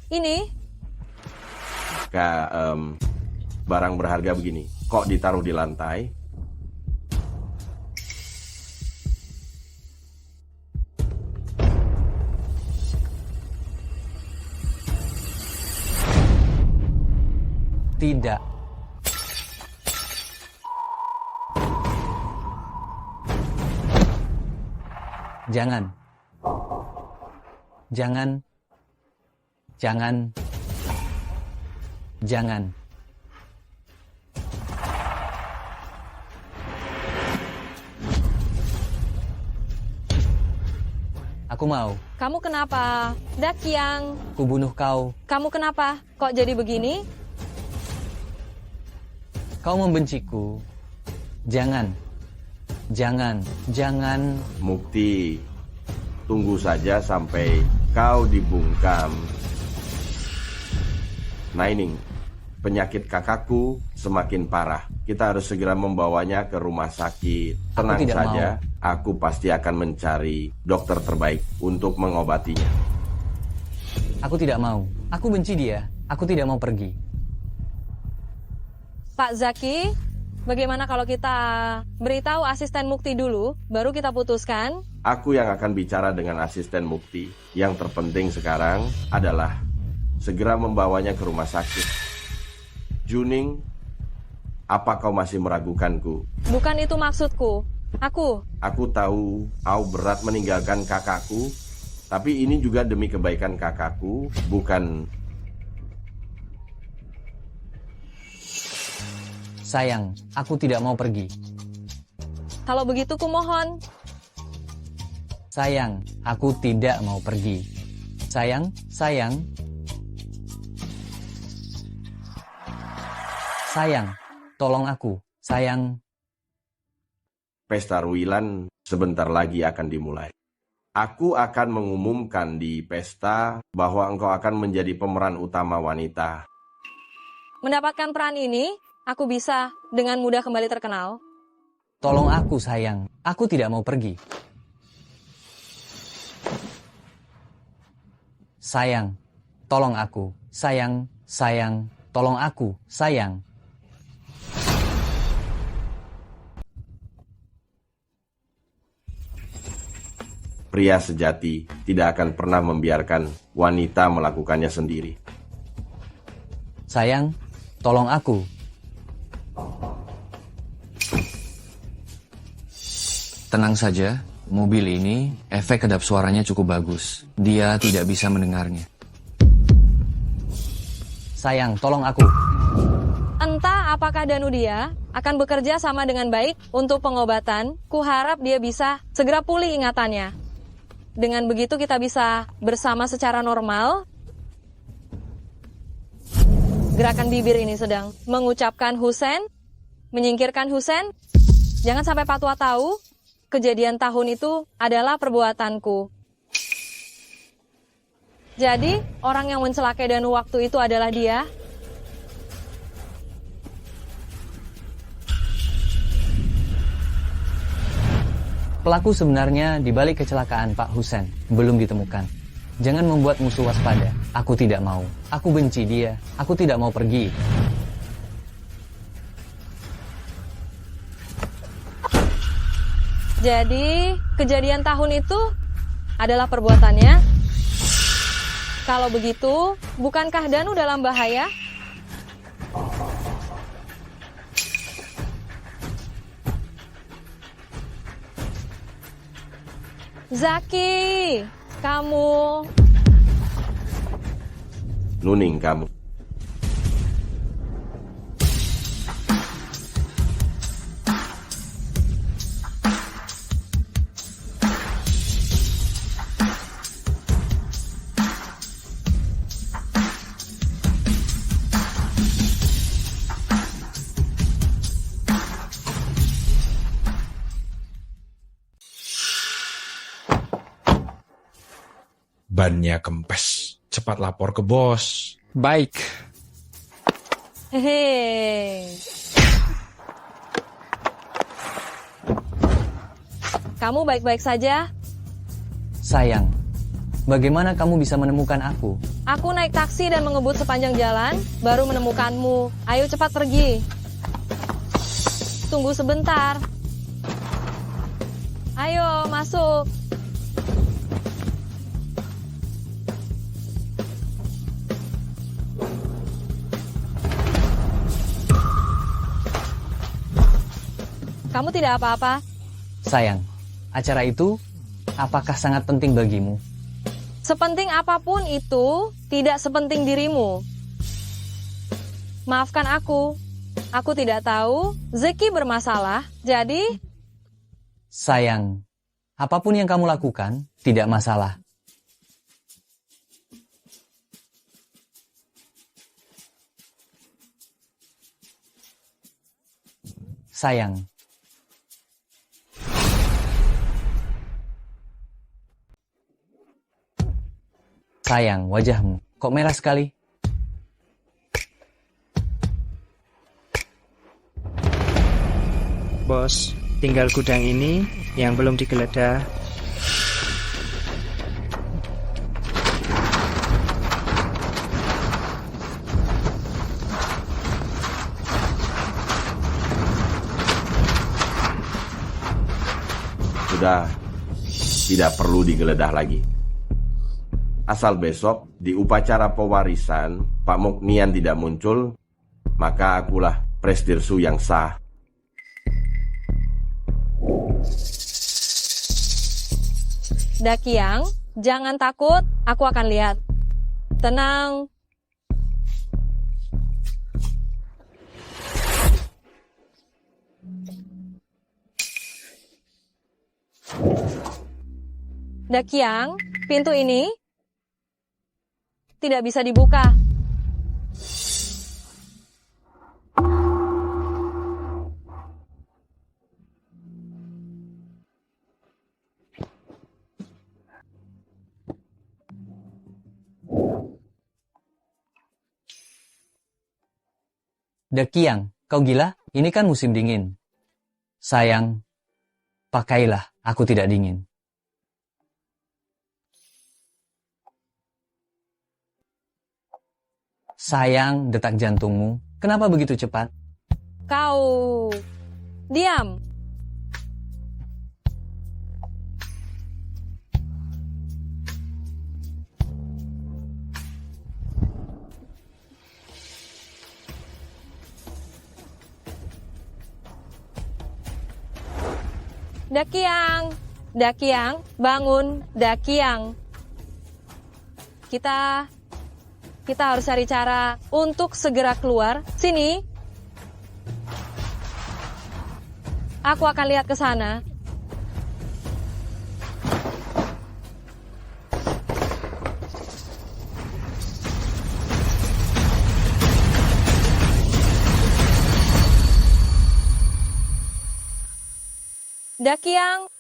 Ini? Barang berharga begini, kok ditaruh di lantai? Tidak. Jangan. Aku mau. Kamu kenapa? Dakiang. Ku bunuh kau. Kamu kenapa? Kok jadi begini? Kau membenciku. Jangan. Mukti, tunggu saja sampai kau dibungkam. Naining, penyakit kakakku semakin parah. Kita harus segera membawanya ke rumah sakit. Tenang saja, aku pasti akan mencari dokter terbaik untuk mengobatinya. Aku tidak mau. Aku benci dia. Aku tidak mau pergi. Pak Zaki, bagaimana kalau kita beritahu asisten Mukti dulu, baru kita putuskan? Aku yang akan bicara dengan asisten Mukti. Yang terpenting sekarang adalah segera membawanya ke rumah sakit. Juning, apa kau masih meragukanku? Bukan itu maksudku. Aku tahu kau berat meninggalkan kakakku, tapi ini juga demi kebaikan kakakku, bukan... Sayang, aku tidak mau pergi. Kalau begitu kumohon. Sayang, aku tidak mau pergi. Sayang. Sayang, tolong aku. Sayang. Pesta Ruilan sebentar lagi akan dimulai. Aku akan mengumumkan di pesta bahwa engkau akan menjadi pemeran utama wanita. Mendapatkan peran ini, aku bisa dengan mudah kembali terkenal. Tolong aku, sayang. Aku tidak mau pergi. Sayang, tolong aku. Sayang, tolong aku. Sayang. Pria sejati tidak akan pernah membiarkan wanita melakukannya sendiri. Sayang, tolong aku. Tenang saja, mobil ini efek kedap suaranya cukup bagus. Dia tidak bisa mendengarnya. Sayang, tolong aku. Entah apakah Danudia akan bekerja sama dengan baik untuk pengobatan. Kuharap dia bisa segera pulih ingatannya. Dengan begitu kita bisa bersama secara normal. Gerakan bibir ini sedang mengucapkan Husen, menyingkirkan Husen. Jangan sampai Patwa tahu kejadian tahun itu adalah perbuatanku. Jadi, orang yang mencelakai Danu waktu itu adalah dia. Pelaku sebenarnya di balik kecelakaan Pak Husen belum ditemukan. Jangan membuat musuh waspada. Aku tidak mau. Aku benci dia. Aku tidak mau pergi. Jadi, kejadian tahun itu adalah perbuatannya. Kalau begitu, bukankah Danu dalam bahaya? Zaki, kamu. Nuning kamu. Bannya kempes. Cepat lapor ke bos. Baik. Hehe. Kamu baik-baik saja? Sayang, bagaimana kamu bisa menemukan aku? Aku naik taksi dan mengebut sepanjang jalan, baru menemukanmu. Ayo cepat pergi. Tunggu sebentar. Ayo, masuk. Kamu tidak apa-apa? Sayang, acara itu apakah sangat penting bagimu? Sepenting apapun itu, tidak sepenting dirimu. Maafkan aku. Aku tidak tahu Zeki bermasalah, jadi... Sayang, apapun yang kamu lakukan, tidak masalah. Sayang. Sayang, wajahmu kok merah sekali? Bos, tinggal gudang ini yang belum digeledah. Sudah tidak perlu digeledah lagi. Asal besok di upacara pewarisan Pak Muknian tidak muncul, maka akulah Presdirsu yang sah. Dakiang, jangan takut, aku akan lihat. Tenang. Dakiang, pintu ini tidak bisa dibuka. Dakiang, kau gila? Ini kan musim dingin. Sayang, pakailah, aku tidak dingin. Sayang, detak jantungmu, kenapa begitu cepat? Kau diam. Dakiang, Dakiang, bangun, Dakiang. Kita harus cari cara untuk segera keluar. Sini. Aku akan lihat ke sana. Dakiang.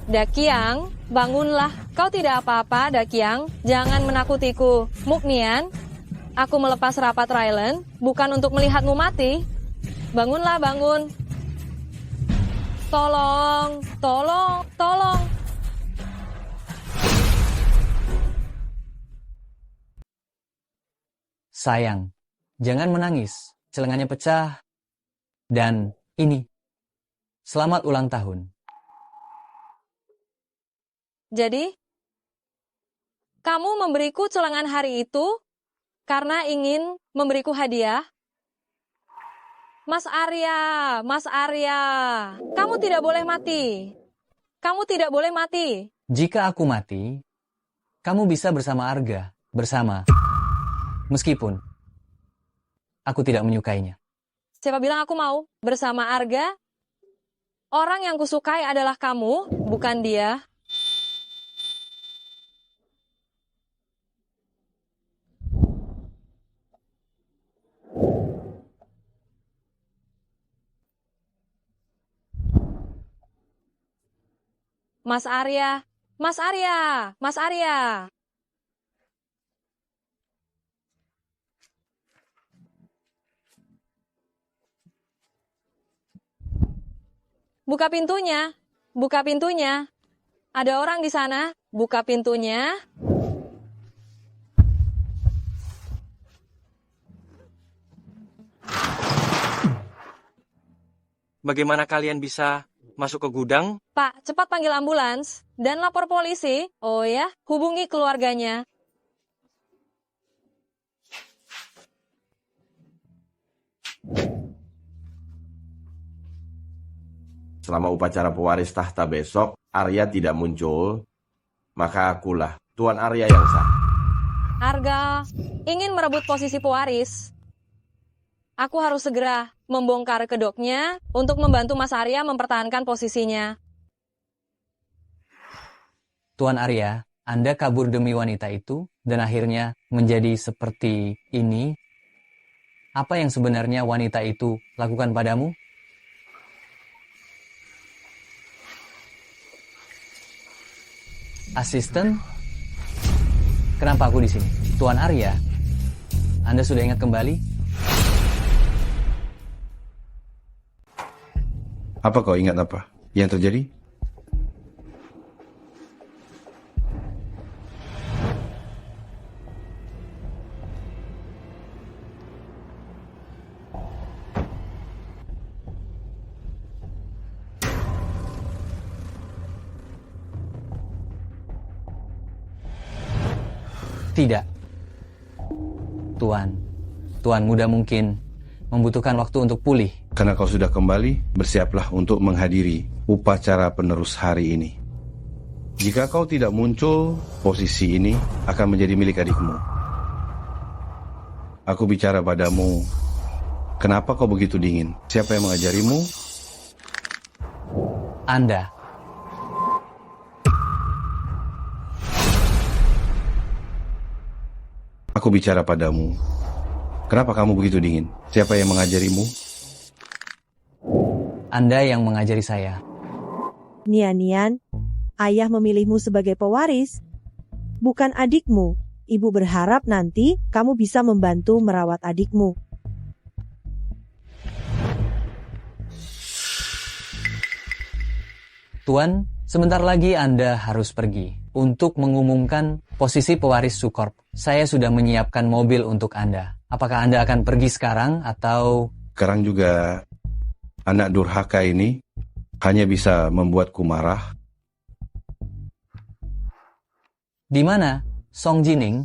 Dakiang, bangunlah. Kau tidak apa-apa, Dakiang. Jangan menakutiku. Muknian, aku melepas rapat Rylan, bukan untuk melihatmu mati. Bangunlah, bangun. Tolong. Sayang, jangan menangis. Celengannya pecah. Dan ini, selamat ulang tahun. Jadi, kamu memberiku celengan hari itu karena ingin memberiku hadiah? Mas Arya, kamu tidak boleh mati. Kamu tidak boleh mati. Jika aku mati, kamu bisa bersama Arga, bersama. Meskipun aku tidak menyukainya. Siapa bilang aku mau bersama Arga? Orang yang kusukai adalah kamu, bukan dia. Mas Arya. Buka pintunya. Ada orang di sana. Buka pintunya. Bagaimana kalian bisa masuk ke gudang? Pak, cepat panggil ambulans dan lapor polisi. Oh ya, hubungi keluarganya. Selama upacara pewaris tahta besok, Arya tidak muncul, maka akulah Tuan Arya yang sah. Arga ingin merebut posisi pewaris. Aku harus segera membongkar kedoknya untuk membantu Mas Arya mempertahankan posisinya. Tuan Arya, Anda kabur demi wanita itu dan akhirnya menjadi seperti ini. Apa yang sebenarnya wanita itu lakukan padamu? Asisten? Kenapa aku di sini? Tuan Arya, Anda sudah ingat kembali? Apa kau ingat apa yang terjadi? Tidak. Tuan muda mungkin membutuhkan waktu untuk pulih. Karena kau sudah kembali, bersiaplah untuk menghadiri upacara penerus hari ini. Jika kau tidak muncul, posisi ini akan menjadi milik adikmu. Aku bicara padamu, kenapa kau begitu dingin? Siapa yang mengajarimu? Anda. Aku bicara padamu, kenapa kamu begitu dingin? Siapa yang mengajarimu? Anda yang mengajari saya. Nian, ayah memilihmu sebagai pewaris. Bukan adikmu. Ibu berharap nanti kamu bisa membantu merawat adikmu. Tuan, sebentar lagi Anda harus pergi untuk mengumumkan posisi pewaris Sukorp. Saya sudah menyiapkan mobil untuk Anda. Apakah Anda akan pergi sekarang atau... Sekarang juga anak durhaka ini hanya bisa membuatku marah. Di mana Song Jining,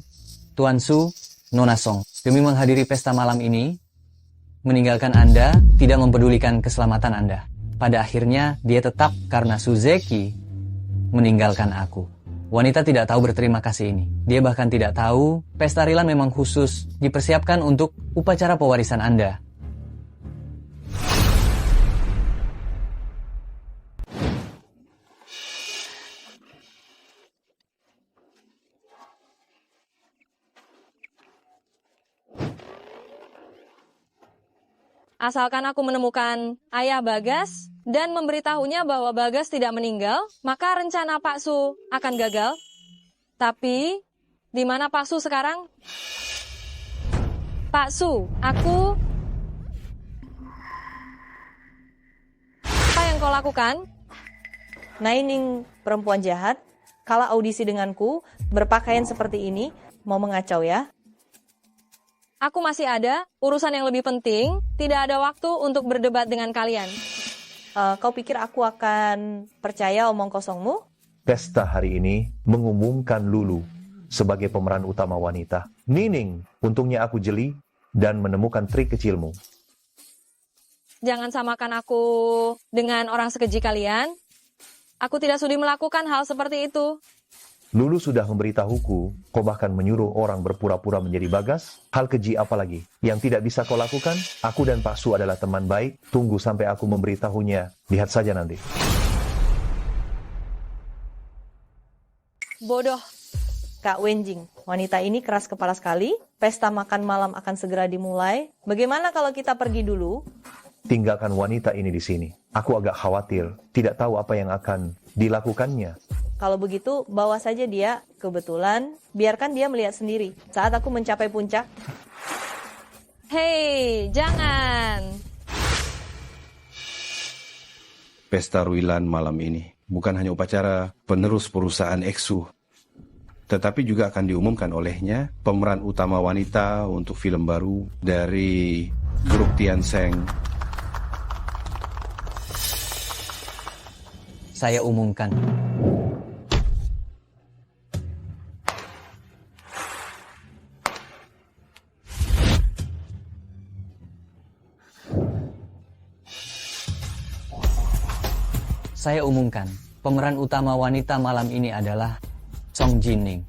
Tuan Su, Nona Song, demi menghadiri pesta malam ini, meninggalkan Anda, tidak mempedulikan keselamatan Anda. Pada akhirnya, dia tetap karena Suzeki meninggalkan aku. Wanita tidak tahu berterima kasih ini. Dia bahkan tidak tahu pesta Rylan memang khusus dipersiapkan untuk upacara pewarisan Anda. Asalkan aku menemukan ayah Bagas dan memberitahunya bahwa Bagas tidak meninggal, maka rencana Pak Su akan gagal. Tapi, di mana Pak Su sekarang? Pak Su, aku... Apa yang kau lakukan? Naining perempuan jahat, kala audisi denganku, berpakaian seperti ini, mau mengacau ya? Aku masih ada urusan yang lebih penting, tidak ada waktu untuk berdebat dengan kalian. Kau pikir aku akan percaya omong kosongmu? Pesta hari ini mengumumkan Lulu sebagai pemeran utama wanita. Nining, untungnya aku jeli dan menemukan trik kecilmu. Jangan samakan aku dengan orang sekeji kalian. Aku tidak sudi melakukan hal seperti itu. Lulu sudah memberitahuku, kau bahkan menyuruh orang berpura-pura menjadi Bagas. Hal keji apa lagi yang tidak bisa kau lakukan? Aku dan Pak Su adalah teman baik. Tunggu sampai aku memberitahunya. Lihat saja nanti. Bodoh. Kak Wenjing, wanita ini keras kepala sekali. Pesta makan malam akan segera dimulai. Bagaimana kalau kita pergi dulu? Tinggalkan wanita ini di sini. Aku agak khawatir, tidak tahu apa yang akan dilakukannya. Kalau begitu, bawa saja dia. Kebetulan, biarkan dia melihat sendiri. Saat aku mencapai puncak. Hei, jangan. Pesta Ruilan malam ini bukan hanya upacara penerus perusahaan EXU, tetapi juga akan diumumkan olehnya pemeran utama wanita untuk film baru dari grup Tiansheng. Saya umumkan. Saya umumkan, pemeran utama wanita malam ini adalah Song Jining.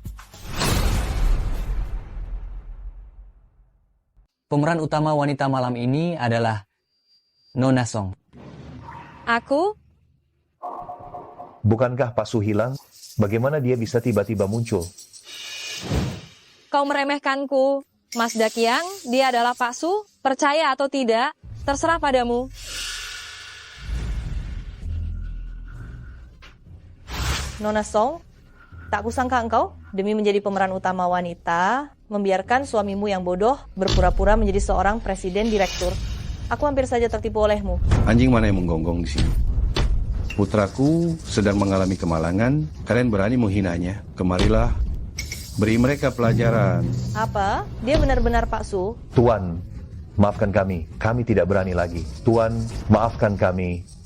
Pemeran utama wanita malam ini adalah Nona Song. Aku? Bukankah Pak Su hilang? Bagaimana dia bisa tiba-tiba muncul? Kau meremehkanku. Mas Dakiang, dia adalah Pak Su. Percaya atau tidak, terserah padamu. Nona Song, tak kusangka engkau, demi menjadi pemeran utama wanita, membiarkan suamimu yang bodoh berpura-pura menjadi seorang presiden direktur. Aku hampir saja tertipu olehmu. Anjing mana yang menggonggong di sini? Putraku sedang mengalami kemalangan, kalian berani menghinanya. Kemarilah, beri mereka pelajaran. Apa? Dia benar-benar Pak Su? Tuan, maafkan kami. Kami tidak berani lagi. Tuan, maafkan kami.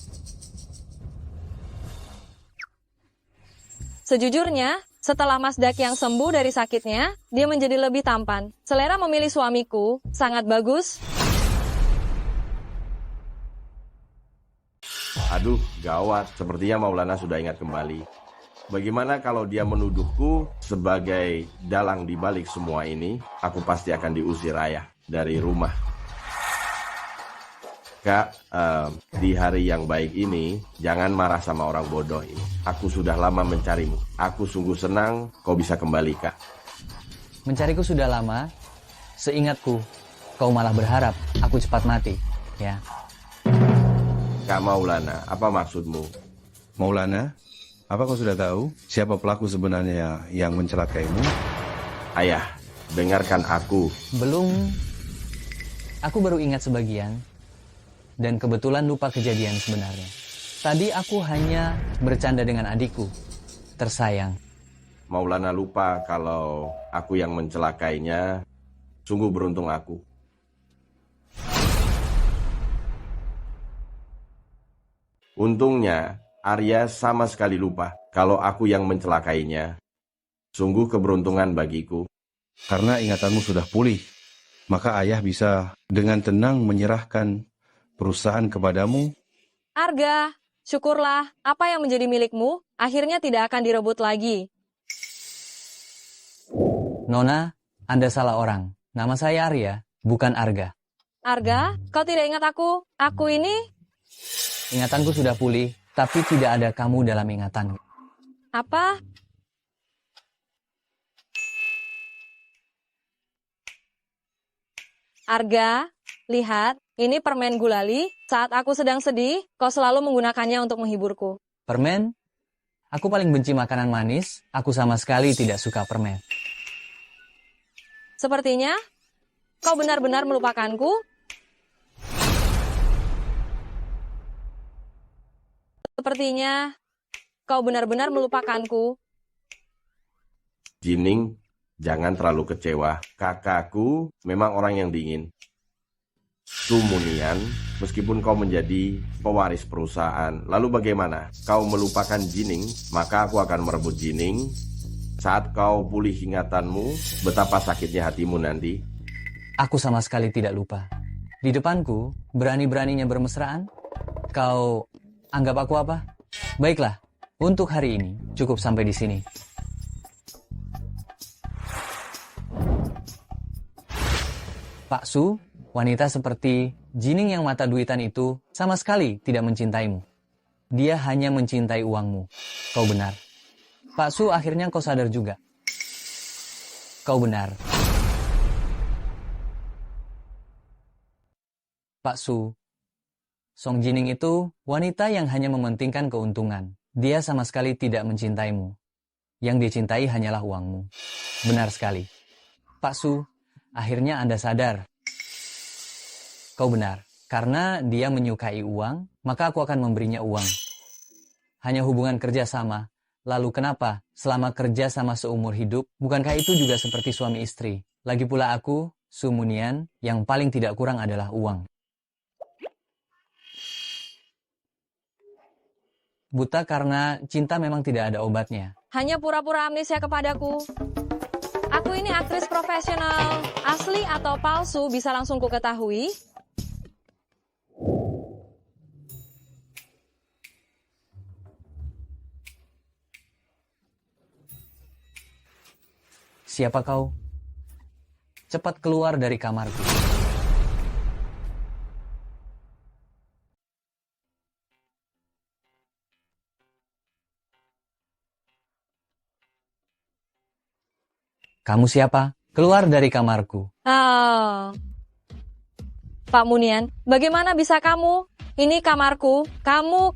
Sejujurnya, setelah Mas Dakiang sembuh dari sakitnya, dia menjadi lebih tampan. Selera memilih suamiku sangat bagus. Aduh, gawat. Sepertinya Maulana sudah ingat kembali. Bagaimana kalau dia menuduhku sebagai dalang di balik semua ini? Aku pasti akan diusir ayah dari rumah. Kak, di hari yang baik ini, jangan marah sama orang bodoh ini. Aku sudah lama mencarimu. Aku sungguh senang kau bisa kembali, Kak. Mencariku sudah lama. Seingatku, kau malah berharap aku cepat mati. Ya. Kak Maulana, apa maksudmu? Maulana, apa kau sudah tahu siapa pelaku sebenarnya yang mencelakaimu? Ayah, dengarkan aku. Belum. Aku baru ingat sebagian. Dan kebetulan lupa kejadian sebenarnya. Tadi aku hanya bercanda dengan adikku, tersayang. Maulana lupa kalau aku yang mencelakainya. Sungguh beruntung aku. Untungnya, Arya sama sekali lupa kalau aku yang mencelakainya. Sungguh keberuntungan bagiku. Karena ingatanmu sudah pulih, maka ayah bisa dengan tenang menyerahkan perusahaan kepadamu. Arga, syukurlah apa yang menjadi milikmu akhirnya tidak akan direbut lagi. Nona, Anda salah orang. Nama saya Arya, bukan Arga. Arga, kau tidak ingat aku? Aku ini... Ingatanku sudah pulih, tapi tidak ada kamu dalam ingatan. Apa? Arga, Lihat, ini permen gulali. Saat aku sedang sedih, kau selalu menggunakannya untuk menghiburku. Permen? Aku paling benci makanan manis. Aku sama sekali tidak suka permen. Sepertinya, kau benar-benar melupakanku. Sepertinya, kau benar-benar melupakanku. Jining, jangan terlalu kecewa. Kakakku memang orang yang dingin. Su Munian, meskipun kau menjadi pewaris perusahaan, lalu bagaimana? Kau melupakan Jining, maka aku akan merebut Jining. Saat kau pulih ingatanmu, betapa sakitnya hatimu nanti. Aku sama sekali tidak lupa. Di depanku, berani-beraninya bermesraan. Kau anggap aku apa? Baiklah, untuk hari ini cukup sampai di sini. Pak Su, wanita seperti Jining yang mata duitan itu sama sekali tidak mencintaimu. Dia hanya mencintai uangmu. Kau benar. Pak Su, akhirnya kau sadar juga. Kau benar. Pak Su, Song Jining itu wanita yang hanya mementingkan keuntungan. Dia sama sekali tidak mencintaimu. Yang dia cintai hanyalah uangmu. Benar sekali. Pak Su, akhirnya Anda sadar. Kau benar. Karena dia menyukai uang, maka aku akan memberinya uang. Hanya hubungan kerjasama. Lalu kenapa? Selama kerja sama seumur hidup, bukankah itu juga seperti suami istri? Lagi pula aku, Su Munian, yang paling tidak kurang adalah uang. Buta karena cinta memang tidak ada obatnya. Hanya pura-pura amnesia kepadaku. Aku ini aktris profesional. Asli atau palsu bisa langsung ku ketahui. Siapa kau? Cepat keluar dari kamarku. Kamu siapa? Keluar dari kamarku. Oh. Pak Munian, bagaimana bisa kamu? Ini kamarku. Kamu.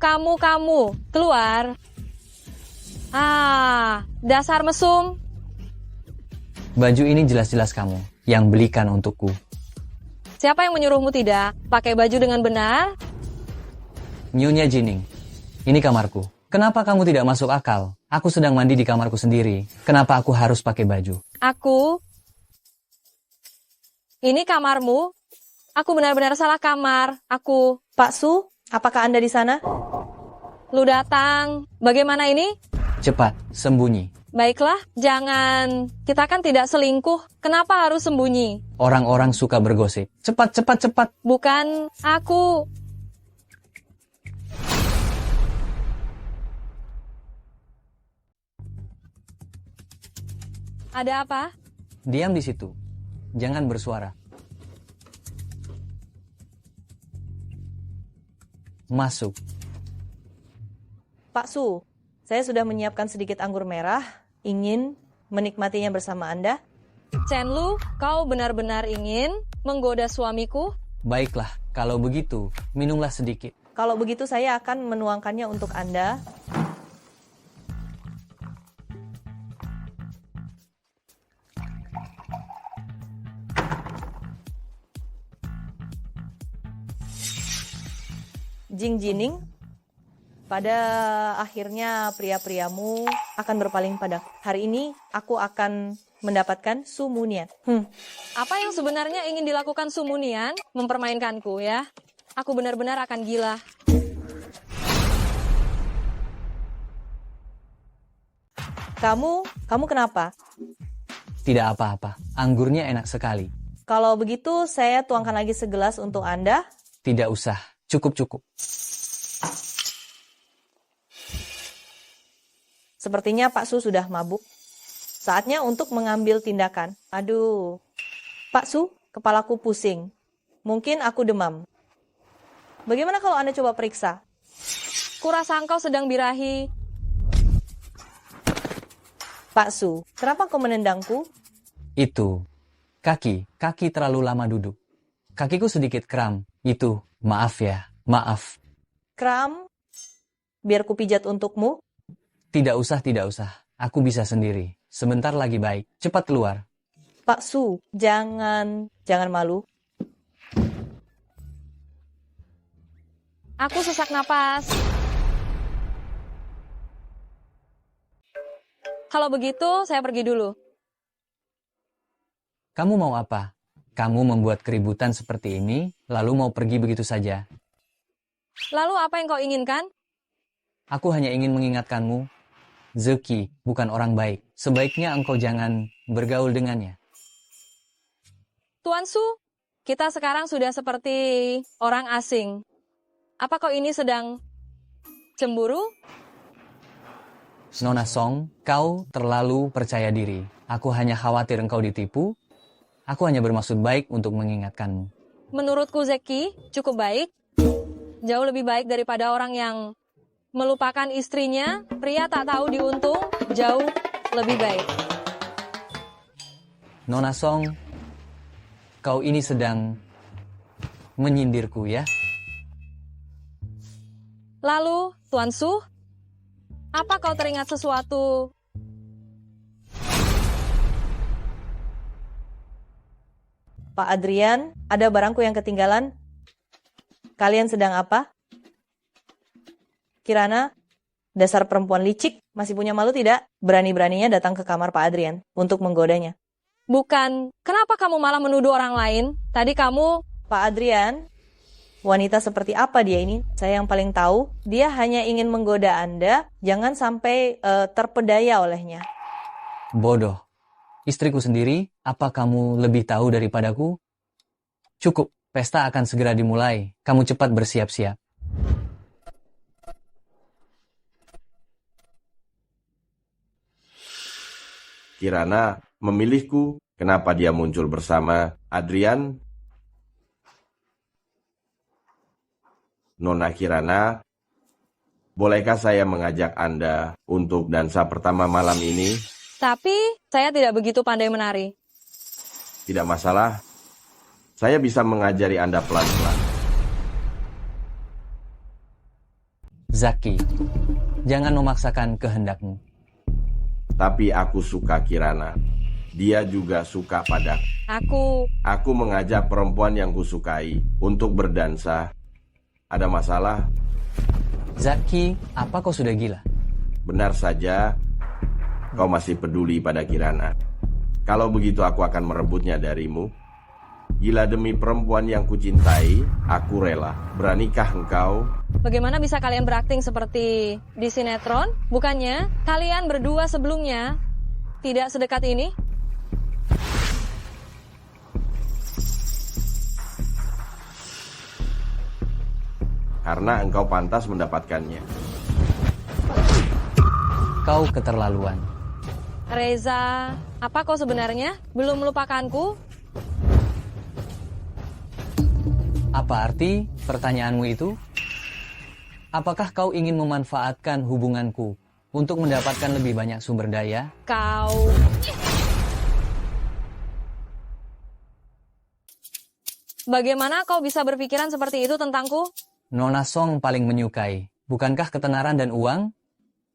Keluar. Dasar mesum. Baju ini jelas-jelas kamu yang belikan untukku. Siapa yang menyuruhmu tidak? Pakai baju dengan benar? Nyonya Jining, ini kamarku. Kenapa kamu tidak masuk akal? Aku sedang mandi di kamarku sendiri. Kenapa aku harus pakai baju? Ini kamarmu. Aku benar-benar salah kamar. Pak Su, apakah Anda di sana? Lu datang. Bagaimana ini? Cepat, sembunyi. Baiklah, jangan. Kita kan tidak selingkuh. Kenapa harus sembunyi? Orang-orang suka bergosip. Cepat. Bukan aku. Ada apa? Diam di situ. Jangan bersuara. Masuk. Pak Su, saya sudah menyiapkan sedikit anggur merah. Ingin menikmatinya bersama Anda. Chen Lu, kau benar-benar ingin menggoda suamiku? Baiklah, kalau begitu, minumlah sedikit. Kalau begitu saya akan menuangkannya untuk Anda. Jing Jining, pada akhirnya pria-priamu akan berpaling padaku. Hari ini aku akan mendapatkan Su Munian. Apa yang sebenarnya ingin dilakukan Su Munian? Mempermainkanku ya. Aku benar-benar akan gila. Kamu kenapa? Tidak apa-apa, anggurnya enak sekali. Kalau begitu saya tuangkan lagi segelas untuk Anda. Tidak usah, cukup. Sepertinya Pak Su sudah mabuk. Saatnya untuk mengambil tindakan. Aduh, Pak Su, kepalaku pusing. Mungkin aku demam. Bagaimana kalau Anda coba periksa? Kurasa engkau sedang birahi. Pak Su, kenapa kau menendangku? Itu, kaki terlalu lama duduk. Kakiku sedikit kram. Itu, maaf ya, maaf. Kram, biar kupijat untukmu. Tidak usah, tidak usah. Aku bisa sendiri. Sebentar lagi baik. Cepat keluar. Pak Su, jangan malu. Aku sesak napas. Kalau begitu, saya pergi dulu. Kamu mau apa? Kamu membuat keributan seperti ini, lalu mau pergi begitu saja. Lalu apa yang kau inginkan? Aku hanya ingin mengingatkanmu, Zeki bukan orang baik. Sebaiknya engkau jangan bergaul dengannya. Tuan Su, kita sekarang sudah seperti orang asing. Apa kau ini sedang cemburu? Nona Song, kau terlalu percaya diri. Aku hanya khawatir engkau ditipu. Aku hanya bermaksud baik untuk mengingatkanmu. Menurutku Zeki cukup baik. Jauh lebih baik daripada orang yang melupakan istrinya. Pria tak tahu diuntung, jauh lebih baik. Nona Song, kau ini sedang menyindirku ya? Lalu, Tuan Su, apa kau teringat sesuatu? Pak Adrian, ada barangku yang ketinggalan. Kalian sedang apa? Kirana, dasar perempuan licik, masih punya malu tidak? Berani-beraninya datang ke kamar Pak Adrian untuk menggodanya. Bukan, kenapa kamu malah menuduh orang lain? Tadi kamu... Pak Adrian, wanita seperti apa dia ini? Saya yang paling tahu, dia hanya ingin menggoda Anda, jangan sampai terpedaya olehnya. Bodoh. Istriku sendiri, apa kamu lebih tahu daripadaku? Cukup, pesta akan segera dimulai. Kamu cepat bersiap-siap. Kirana memilihku, kenapa dia muncul bersama Adrian? Nona Kirana, bolehkah saya mengajak Anda untuk dansa pertama malam ini? Tapi, saya tidak begitu pandai menari. Tidak masalah, saya bisa mengajari Anda pelan-pelan. Zaki, jangan memaksakan kehendakmu. Tapi aku suka Kirana. Dia juga suka padaku. Aku mengajak perempuan yang kusukai untuk berdansa. Ada masalah? Zaki, apa kau sudah gila? Benar saja, kau masih peduli pada Kirana. Kalau begitu aku akan merebutnya darimu. Gila demi perempuan yang kucintai, aku rela. Beranikah engkau? Bagaimana bisa kalian berakting seperti di sinetron? Bukannya kalian berdua sebelumnya tidak sedekat ini? Karena engkau pantas mendapatkannya. Kau keterlaluan. Reza, apa kau sebenarnya belum melupakanku? Apa arti pertanyaanmu itu? Apakah kau ingin memanfaatkan hubunganku untuk mendapatkan lebih banyak sumber daya? Kau... Bagaimana kau bisa berpikiran seperti itu tentangku? Nona Song paling menyukai. Bukankah ketenaran dan uang?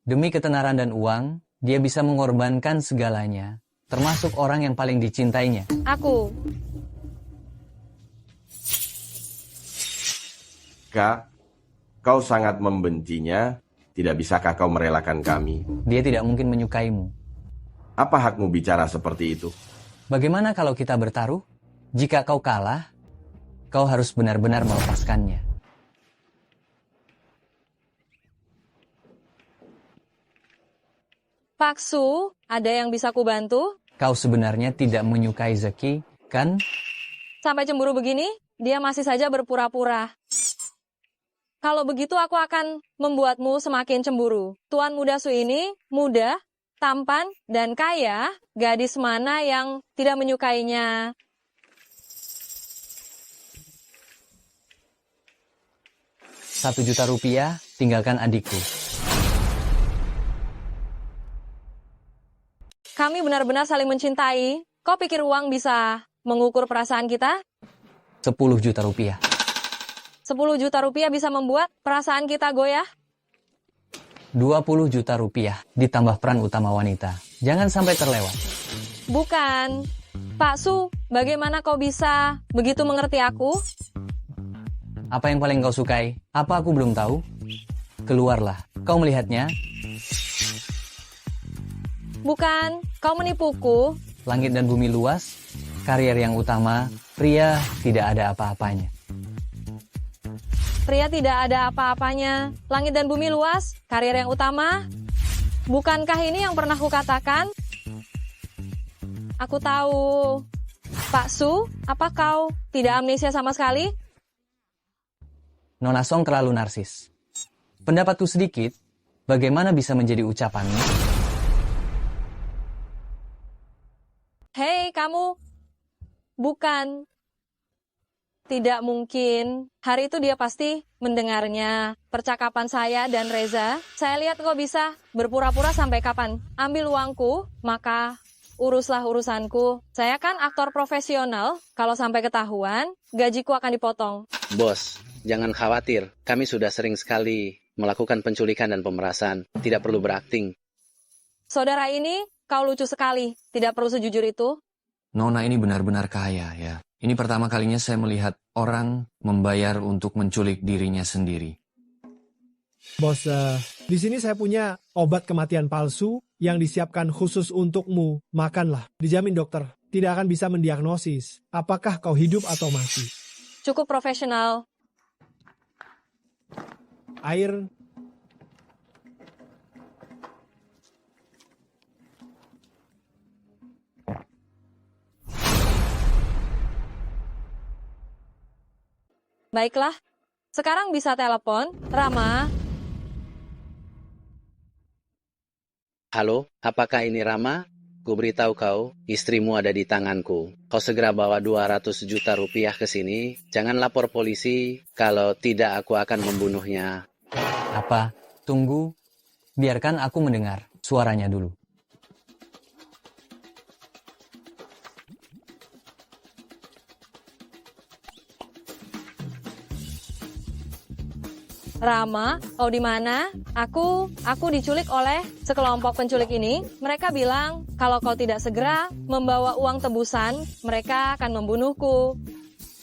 Demi ketenaran dan uang, dia bisa mengorbankan segalanya, termasuk orang yang paling dicintainya. Aku. Kak, kau sangat membencinya. Tidak bisakah kau merelakan kami? Dia tidak mungkin menyukaimu. Apa hakmu bicara seperti itu? Bagaimana kalau kita bertaruh? Jika kau kalah, kau harus benar-benar melepaskannya. Pak Su, ada yang bisa kubantu? Kau sebenarnya tidak menyukai Zeki, kan? Sampai cemburu begini, dia masih saja berpura-pura. Kalau begitu aku akan membuatmu semakin cemburu. Tuan muda Su ini muda, tampan, dan kaya. Gadis mana yang tidak menyukainya? Rp1.000.000, tinggalkan adikku. Kami benar-benar saling mencintai. Kau pikir uang bisa mengukur perasaan kita? 10 juta rupiah. 10 juta rupiah bisa membuat perasaan kita goyah? 20 juta rupiah ditambah peran utama wanita. Jangan sampai terlewat. Bukan. Pak Su, bagaimana kau bisa begitu mengerti aku? Apa yang paling kau sukai? Apa aku belum tahu? Keluarlah. Kau melihatnya? Bukan, kau menipuku. Langit dan bumi luas, karier yang utama, pria tidak ada apa-apanya. Pria tidak ada apa-apanya. Langit dan bumi luas, karir yang utama. Bukankah ini yang pernah kukatakan? Aku tahu. Pak Su, apa kau tidak amnesia sama sekali? Nona Song terlalu narsis. Pendapatku sedikit, bagaimana bisa menjadi ucapanmu? Hei, kamu. Bukan. Tidak mungkin. Hari itu dia pasti mendengarnya. Percakapan saya dan Reza. Saya lihat kau bisa berpura-pura sampai kapan. Ambil uangku, maka uruslah urusanku. Saya kan aktor profesional. Kalau sampai ketahuan, gajiku akan dipotong. Bos, jangan khawatir. Kami sudah sering sekali melakukan penculikan dan pemerasan. Tidak perlu berakting. Saudara ini, kau lucu sekali. Tidak perlu sejujur itu. Nona ini benar-benar kaya ya. Ini pertama kalinya saya melihat orang membayar untuk menculik dirinya sendiri. Bos, di sini saya punya obat kematian palsu yang disiapkan khusus untukmu. Makanlah, dijamin dokter. Tidak akan bisa mendiagnosis apakah kau hidup atau mati. Cukup profesional. Air. Baiklah, sekarang bisa telepon. Rama. Halo, apakah ini Rama? Ku beritahu kau, istrimu ada di tanganku. Kau segera bawa 200 juta rupiah ke sini. Jangan lapor polisi, kalau tidak aku akan membunuhnya. Apa? Tunggu. Biarkan aku mendengar suaranya dulu. Rama, kau di mana? Aku diculik oleh sekelompok penculik ini. Mereka bilang kalau kau tidak segera membawa uang tebusan, mereka akan membunuhku.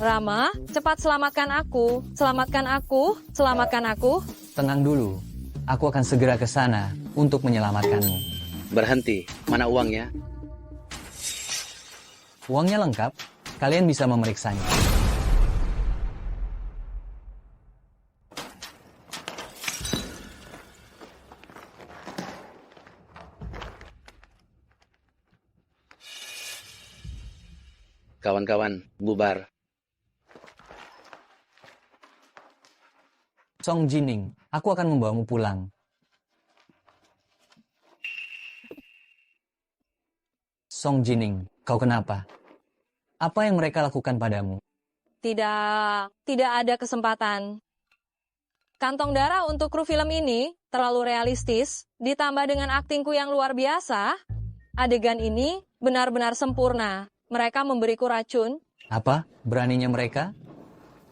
Rama, cepat selamatkan aku. Selamatkan aku. Selamatkan aku. Tenang dulu. Aku akan segera ke sana untuk menyelamatkanmu. Berhenti. Mana uangnya? Uangnya lengkap. Kalian bisa memeriksanya. Kawan-kawan, bubar. Song Jining, aku akan membawamu pulang. Song Jining, kau kenapa? Apa yang mereka lakukan padamu? Tidak ada kesempatan. Kantong darah untuk kru film ini terlalu realistis, ditambah dengan aktingku yang luar biasa. Adegan ini benar-benar sempurna. Mereka memberiku racun. Apa? Beraninya mereka?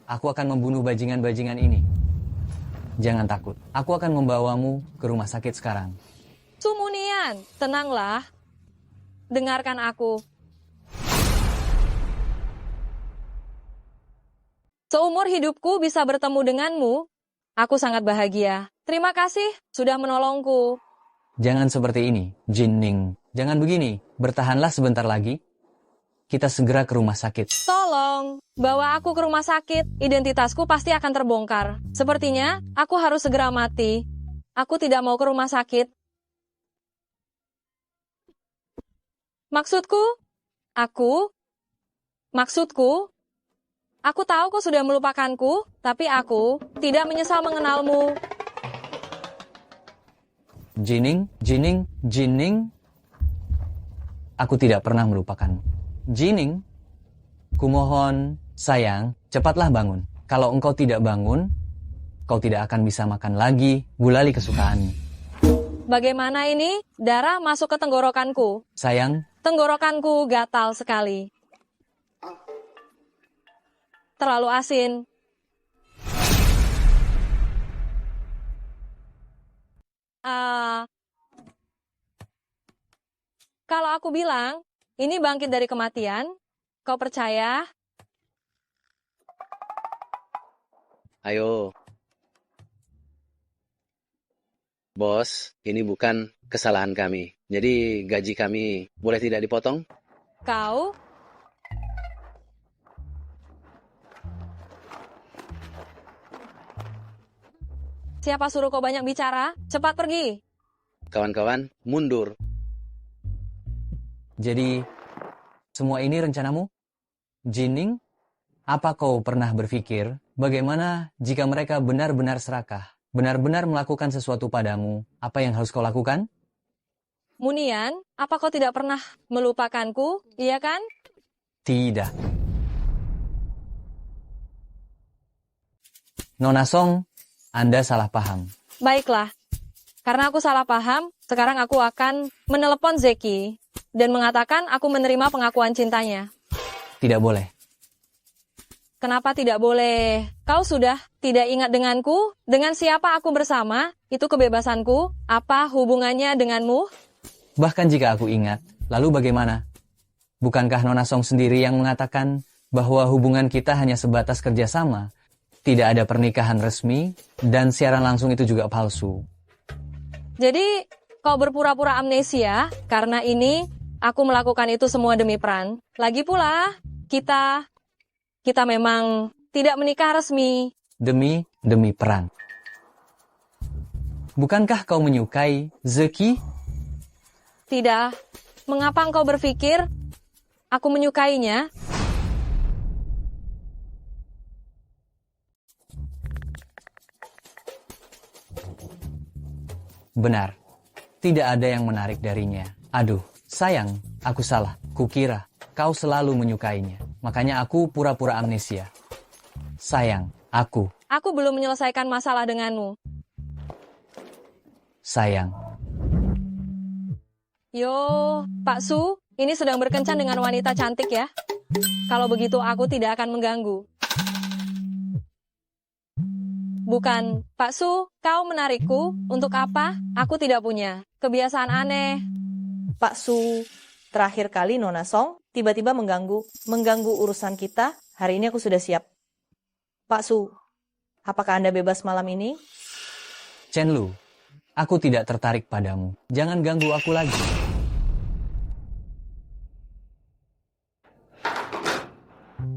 Aku akan membunuh bajingan-bajingan ini. Jangan takut. Aku akan membawamu ke rumah sakit sekarang. Sumunian, tenanglah. Dengarkan aku. Seumur hidupku bisa bertemu denganmu. Aku sangat bahagia. Terima kasih sudah menolongku. Jangan seperti ini, Jining. Jangan begini. Bertahanlah sebentar lagi. Kita segera ke rumah sakit. Tolong, bawa aku ke rumah sakit. Identitasku pasti akan terbongkar. Sepertinya, aku harus segera mati. Aku tidak mau ke rumah sakit. Maksudku, aku tahu kau sudah melupakanku, tapi aku tidak menyesal mengenalmu. Jining. Aku tidak pernah melupakanmu. Jining, kumohon, sayang, cepatlah bangun. Kalau engkau tidak bangun, kau tidak akan bisa makan lagi gulali kesukaanmu. Bagaimana ini? Darah masuk ke tenggorokanku. Sayang. Tenggorokanku gatal sekali. terlalu asin. Kalau aku bilang, ini bangkit dari kematian, kau percaya? Ayo. Bos, ini bukan kesalahan kami. Jadi gaji kami boleh tidak dipotong? Kau? Siapa suruh kau banyak bicara? Cepat pergi. Kawan-kawan, mundur. Jadi, semua ini rencanamu? Jining, apa kau pernah berpikir bagaimana jika mereka benar-benar serakah, benar-benar melakukan sesuatu padamu, apa yang harus kau lakukan? Munian, apa kau tidak pernah melupakanku, iya kan? Tidak. Nona Song, Anda salah paham. Baiklah, karena aku salah paham, sekarang aku akan menelepon Zeki dan mengatakan aku menerima pengakuan cintanya. Tidak boleh. Kenapa tidak boleh? Kau sudah tidak ingat denganku? Dengan siapa aku bersama? Itu kebebasanku. Apa hubungannya denganmu? Bahkan jika aku ingat, lalu bagaimana? Bukankah Nona Song sendiri yang mengatakan bahwa hubungan kita hanya sebatas kerjasama? Tidak ada pernikahan resmi, dan siaran langsung itu juga palsu. Jadi, kau berpura-pura amnesia, karena ini aku melakukan itu semua demi peran. Lagi pula, kita memang tidak menikah resmi. Demi peran. Bukankah kau menyukai Zeki? Tidak. Mengapa engkau berpikir aku menyukainya? Benar. Tidak ada yang menarik darinya. Aduh, sayang, aku salah. Kukira kau selalu menyukainya. Makanya aku pura-pura amnesia. Sayang, aku. Aku belum menyelesaikan masalah denganmu. Sayang. Yo, Pak Su, ini sedang berkencan dengan wanita cantik ya. Kalau begitu aku tidak akan mengganggu. Bukan, Pak Su, kau menarikku. Untuk apa? Aku tidak punya. Kebiasaan aneh. Pak Su, terakhir kali Nona Song tiba-tiba mengganggu urusan kita. Hari ini aku sudah siap. Pak Su, apakah Anda bebas malam ini? Chen Lu, aku tidak tertarik padamu. Jangan ganggu aku lagi.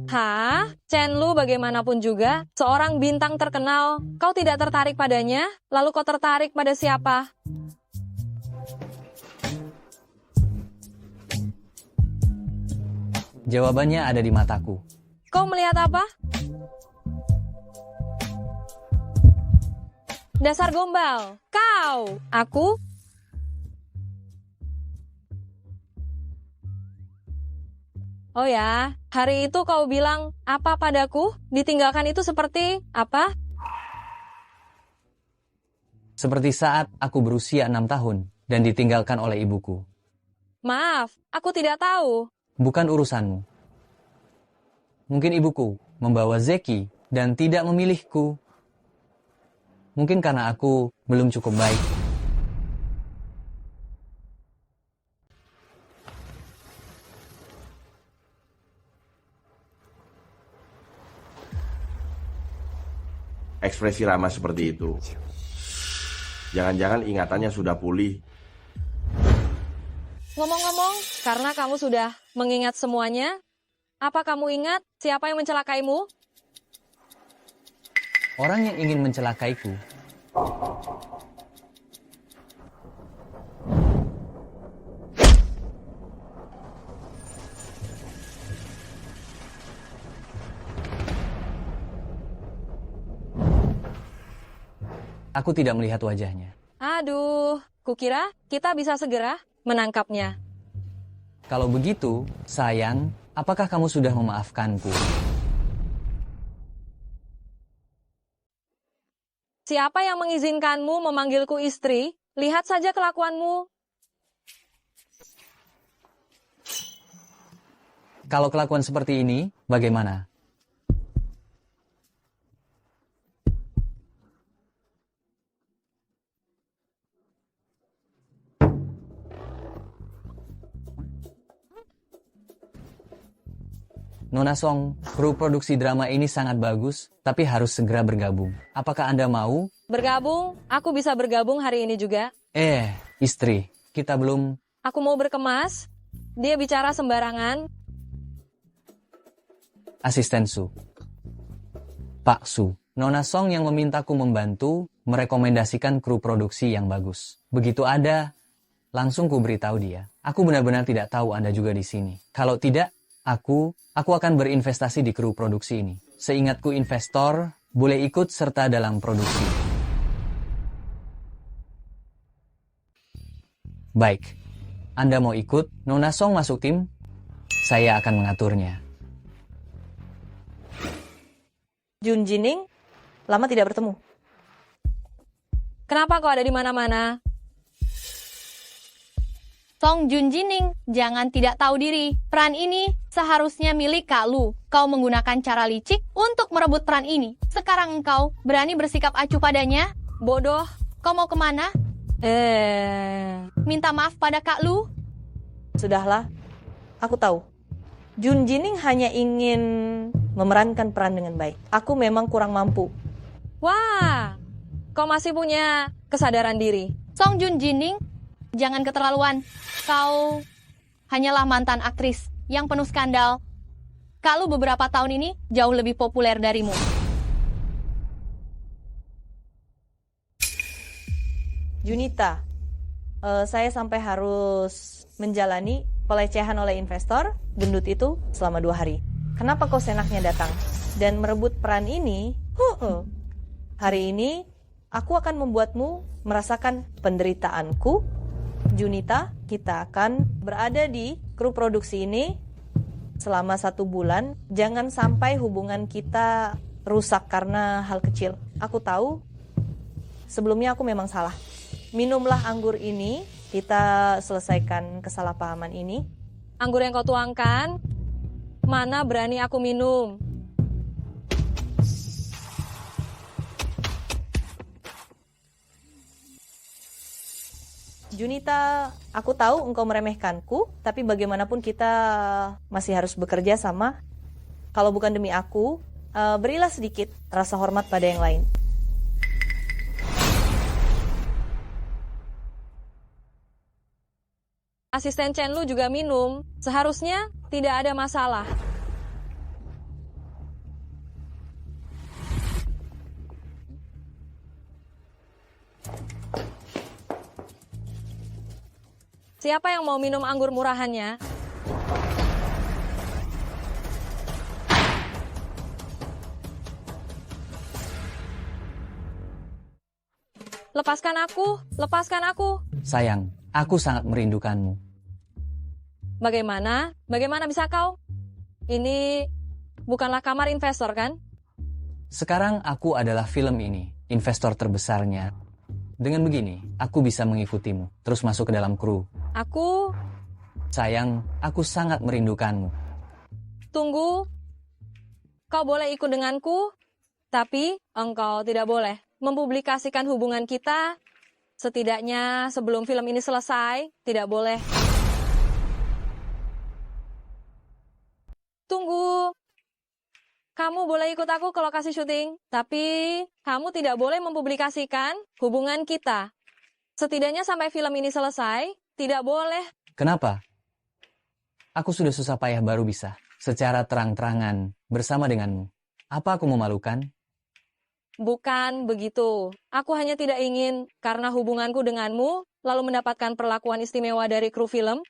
Hah? Chen Lu bagaimanapun juga, seorang bintang terkenal. Kau tidak tertarik padanya? Lalu kau tertarik pada siapa? Jawabannya ada di mataku. Kau melihat apa? Dasar gombal. Kau. Aku? Oh ya, hari itu kau bilang apa padaku? Ditinggalkan itu seperti apa? Seperti saat aku berusia 6 tahun dan ditinggalkan oleh ibuku. Maaf, aku tidak tahu. Bukan urusanmu. Mungkin ibuku membawa Zeki dan tidak memilihku. Mungkin karena aku belum cukup baik. Ekspresi Rama seperti itu. Jangan-jangan ingatannya sudah pulih. Ngomong-ngomong, karena kamu sudah mengingat semuanya, apa kamu ingat siapa yang mencelakaimu? Orang yang ingin mencelakaiku. Aku tidak melihat wajahnya. Aduh, kukira kita bisa segera menangkapnya. Kalau begitu, sayang, apakah kamu sudah memaafkanku? Siapa yang mengizinkanmu memanggilku istri? Lihat saja kelakuanmu. Kalau kelakuan seperti ini, bagaimana? Nona Song, kru produksi drama ini sangat bagus, tapi harus segera bergabung. Apakah Anda mau? Bergabung? Aku bisa bergabung hari ini juga. Istri, kita belum... Aku mau berkemas. Dia bicara sembarangan. Asisten Su. Pak Su, Nona Song yang memintaku membantu merekomendasikan kru produksi yang bagus. Begitu ada, langsung ku beritahu dia. Aku benar-benar tidak tahu Anda juga di sini. Kalau tidak, aku akan berinvestasi di kru produksi ini. Seingatku investor boleh ikut serta dalam produksi. Baik, Anda mau ikut? Nona Song masuk tim? Saya akan mengaturnya. Jun Jining, lama tidak bertemu. Kenapa kau ada di mana-mana? Song Junjining, jangan tidak tahu diri. Peran ini seharusnya milik Kak Lu. Kau menggunakan cara licik untuk merebut peran ini. Sekarang engkau berani bersikap acuh padanya? Bodoh. Kau mau kemana? Minta maaf pada Kak Lu? Sudahlah, aku tahu. Jun Jining hanya ingin memerankan peran dengan baik. Aku memang kurang mampu. Wah, kau masih punya kesadaran diri. Song Junjining, jangan keterlaluan. Kau hanyalah mantan aktris yang penuh skandal. Kak Lu beberapa tahun ini jauh lebih populer darimu. Junita, saya sampai harus menjalani pelecehan oleh investor gendut itu selama 2 hari. Kenapa kau senaknya datang dan merebut peran ini? Hari ini aku akan membuatmu merasakan penderitaanku. Junita, kita akan berada di kru produksi ini selama 1 bulan. Jangan sampai hubungan kita rusak karena hal kecil. Aku tahu sebelumnya aku memang salah. Minumlah anggur ini, kita selesaikan kesalahpahaman ini. Anggur yang kau tuangkan, mana berani aku minum. Junita, aku tahu engkau meremehkanku, tapi bagaimanapun kita masih harus bekerja sama. Kalau bukan demi aku, berilah sedikit rasa hormat pada yang lain. Asisten Chen Lu juga minum. Seharusnya tidak ada masalah. Siapa yang mau minum anggur murahannya? Lepaskan aku, lepaskan aku. Sayang, aku sangat merindukanmu. Bagaimana? Bagaimana bisa kau? Ini bukanlah kamar investor, kan? Sekarang aku adalah film ini, investor terbesarnya. Dengan begini, aku bisa mengikutimu, terus masuk ke dalam kru. Aku... Sayang, aku sangat merindukanmu. Tunggu. Kau boleh ikut denganku, tapi engkau tidak boleh mempublikasikan hubungan kita. Setidaknya sebelum film ini selesai, tidak boleh. Tunggu. Kamu boleh ikut aku ke lokasi syuting, tapi kamu tidak boleh mempublikasikan hubungan kita. Setidaknya sampai film ini selesai, tidak boleh. Kenapa? Aku sudah susah payah baru bisa, secara terang-terangan, bersama denganmu. Apa aku memalukan? Bukan begitu. Aku hanya tidak ingin, karena hubunganku denganmu, lalu mendapatkan perlakuan istimewa dari kru film.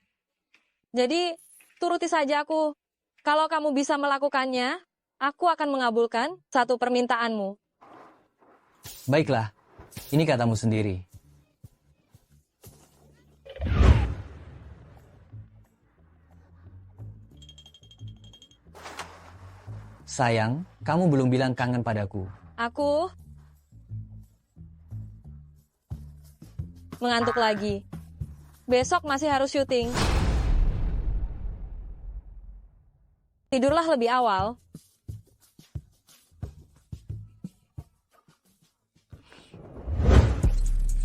Jadi, turuti saja aku. Kalau kamu bisa melakukannya, aku akan mengabulkan satu permintaanmu. Baiklah, ini katamu sendiri. Sayang, kamu belum bilang kangen padaku. Aku mengantuk lagi. Besok masih harus syuting. Tidurlah lebih awal.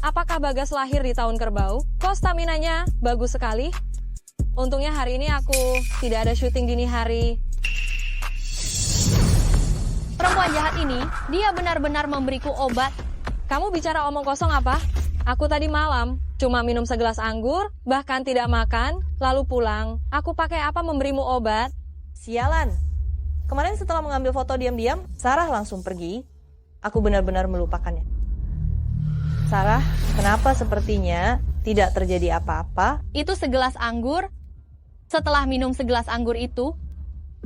Apakah Bagas lahir di tahun kerbau? Kok staminanya bagus sekali? Untungnya hari ini aku tidak ada syuting dini hari. ini, dia benar-benar memberiku obat. Kamu bicara omong kosong apa? Aku tadi malam cuma minum segelas anggur, bahkan tidak makan, lalu pulang. Aku pakai apa memberimu obat? Sialan. Kemarin setelah mengambil foto diam-diam, Sarah langsung pergi. Aku benar-benar melupakannya. Sarah, kenapa sepertinya tidak terjadi apa-apa? Itu segelas anggur. Setelah minum segelas anggur itu,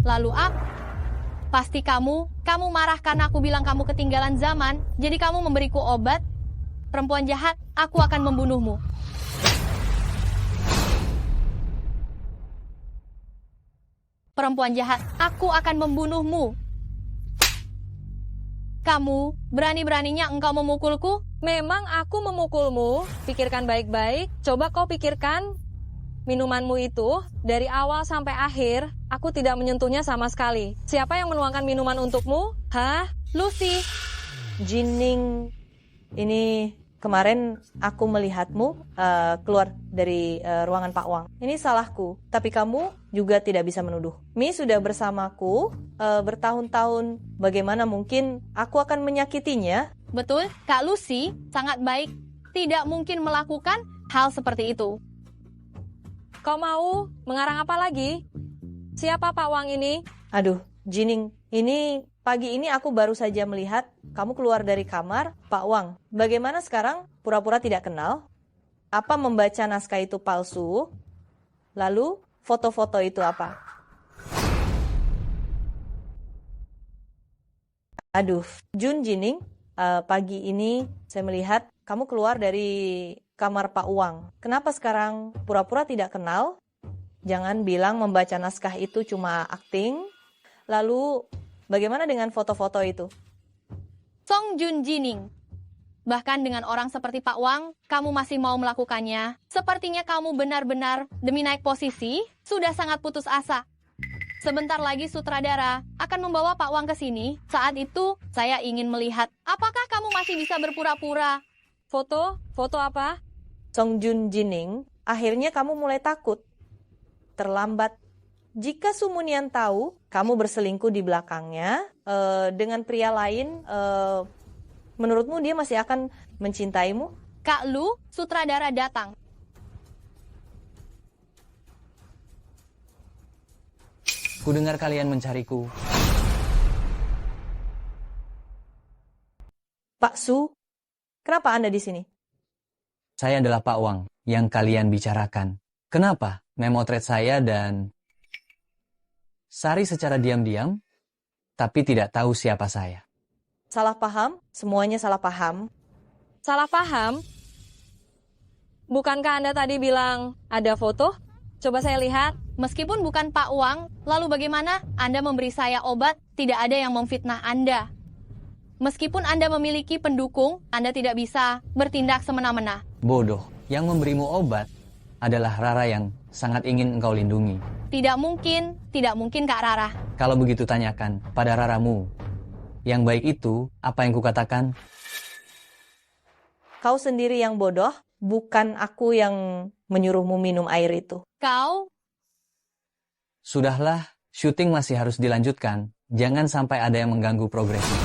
lalu pasti kamu marah karena aku bilang kamu ketinggalan zaman, jadi kamu memberiku obat. Perempuan jahat, aku akan membunuhmu. Perempuan jahat, aku akan membunuhmu. Kamu, berani-beraninya engkau memukulku? Memang aku memukulmu? Pikirkan baik-baik. Coba kau pikirkan minumanmu itu, dari awal sampai akhir, aku tidak menyentuhnya sama sekali. Siapa yang menuangkan minuman untukmu? Hah? Lucy. Jining, ini kemarin aku melihatmu keluar dari ruangan Pak Wang. Ini salahku, tapi kamu juga tidak bisa menuduh. Mi sudah bersamaku bertahun-tahun. Bagaimana mungkin aku akan menyakitinya? Betul, Kak Lucy sangat baik. Tidak mungkin melakukan hal seperti itu. Kau mau mengarang apa lagi? Siapa Pak Wang ini? Aduh, Jining, ini pagi ini aku baru saja melihat kamu keluar dari kamar Pak Wang. Bagaimana sekarang? Pura-pura tidak kenal? Apa membaca naskah itu palsu? Lalu foto-foto itu apa? Aduh, Jun Jining, pagi ini saya melihat kamu keluar dari kamar Pak Wang. Kenapa sekarang pura-pura tidak kenal? Jangan bilang membaca naskah itu cuma akting. Lalu bagaimana dengan foto-foto itu? Song Jun Jining. Bahkan dengan orang seperti Pak Wang, kamu masih mau melakukannya. Sepertinya kamu benar-benar demi naik posisi, sudah sangat putus asa. Sebentar lagi sutradara akan membawa Pak Wang ke sini. Saat itu, saya ingin melihat apakah kamu masih bisa berpura-pura. Foto? Foto apa? Song Jun Jining, akhirnya kamu mulai takut. Terlambat. Jika Sumunian tahu kamu berselingkuh di belakangnya dengan pria lain, menurutmu dia masih akan mencintaimu? Kak Lu, sutradara datang. Kudengar kalian mencariku. Pak Su, kenapa Anda di sini? Saya adalah Pak Wang yang kalian bicarakan. Kenapa memotret saya dan Sari secara diam-diam, tapi tidak tahu siapa saya? Salah paham? Semuanya salah paham. Salah paham? Bukankah Anda tadi bilang ada foto? Coba saya lihat. Meskipun bukan Pak Wang, lalu bagaimana Anda memberi saya obat? Tidak ada yang memfitnah Anda. Meskipun Anda memiliki pendukung, Anda tidak bisa bertindak semena-mena. Bodoh, yang memberimu obat adalah Rara yang sangat ingin engkau lindungi. Tidak mungkin Kak Rara. Kalau begitu tanyakan pada Raramu. Yang baik itu, apa yang kukatakan? Kau sendiri yang bodoh, bukan aku yang menyuruhmu minum air itu. Kau? Sudahlah, syuting masih harus dilanjutkan. Jangan sampai ada yang mengganggu progresnya.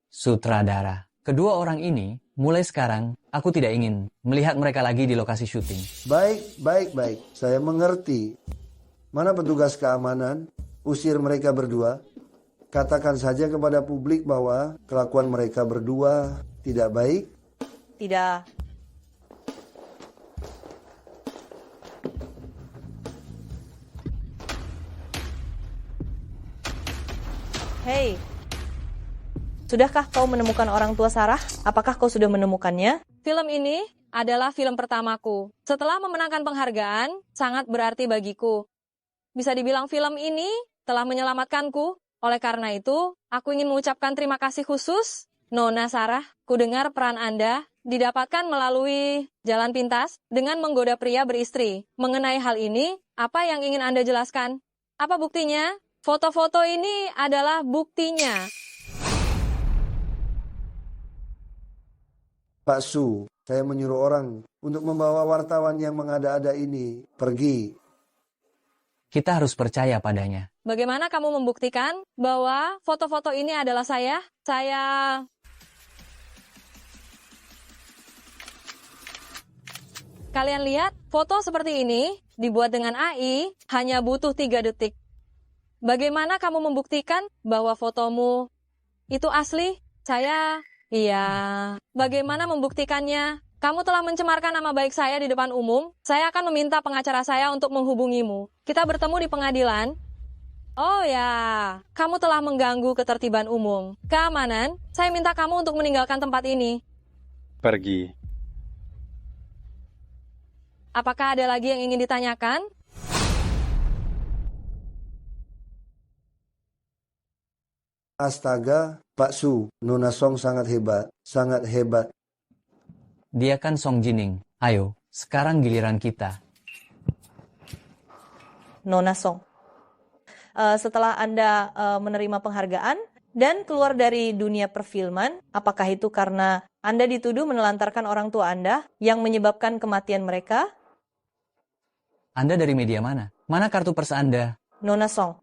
Sutradara. Kedua orang ini, mulai sekarang, aku tidak ingin melihat mereka lagi di lokasi syuting. Baik. Saya mengerti. Mana petugas keamanan? Usir mereka berdua. Katakan saja kepada publik bahwa kelakuan mereka berdua tidak baik. Tidak. Hei, sudahkah kau menemukan orang tua Sarah? Apakah kau sudah menemukannya? Film ini adalah film pertamaku. Setelah memenangkan penghargaan, sangat berarti bagiku. Bisa dibilang film ini telah menyelamatkanku. Oleh karena itu, aku ingin mengucapkan terima kasih khusus. Nona Sarah, kudengar peran Anda didapatkan melalui jalan pintas dengan menggoda pria beristri. Mengenai hal ini, apa yang ingin Anda jelaskan? Apa buktinya? Foto-foto ini adalah buktinya. Pak Su, saya menyuruh orang untuk membawa wartawan yang mengada-ada ini pergi. Kita harus percaya padanya. Bagaimana kamu membuktikan bahwa foto-foto ini adalah saya? Kalian lihat, foto seperti ini dibuat dengan AI hanya butuh 3 detik. Bagaimana kamu membuktikan bahwa fotomu itu asli? Iya. Bagaimana membuktikannya? Kamu telah mencemarkan nama baik saya di depan umum. Saya akan meminta pengacara saya untuk menghubungimu. Kita bertemu di pengadilan. Oh ya, kamu telah mengganggu ketertiban umum. Keamanan, saya minta kamu untuk meninggalkan tempat ini. Pergi. Apakah ada lagi yang ingin ditanyakan? Astaga, Pak Su, Nona Song sangat hebat, sangat hebat. Dia kan Song Jining. Ayo, sekarang giliran kita. Nona Song. Setelah Anda menerima penghargaan dan keluar dari dunia perfilman, apakah itu karena Anda dituduh menelantarkan orang tua Anda yang menyebabkan kematian mereka? Anda dari media mana? Mana kartu pers Anda? Nona Song,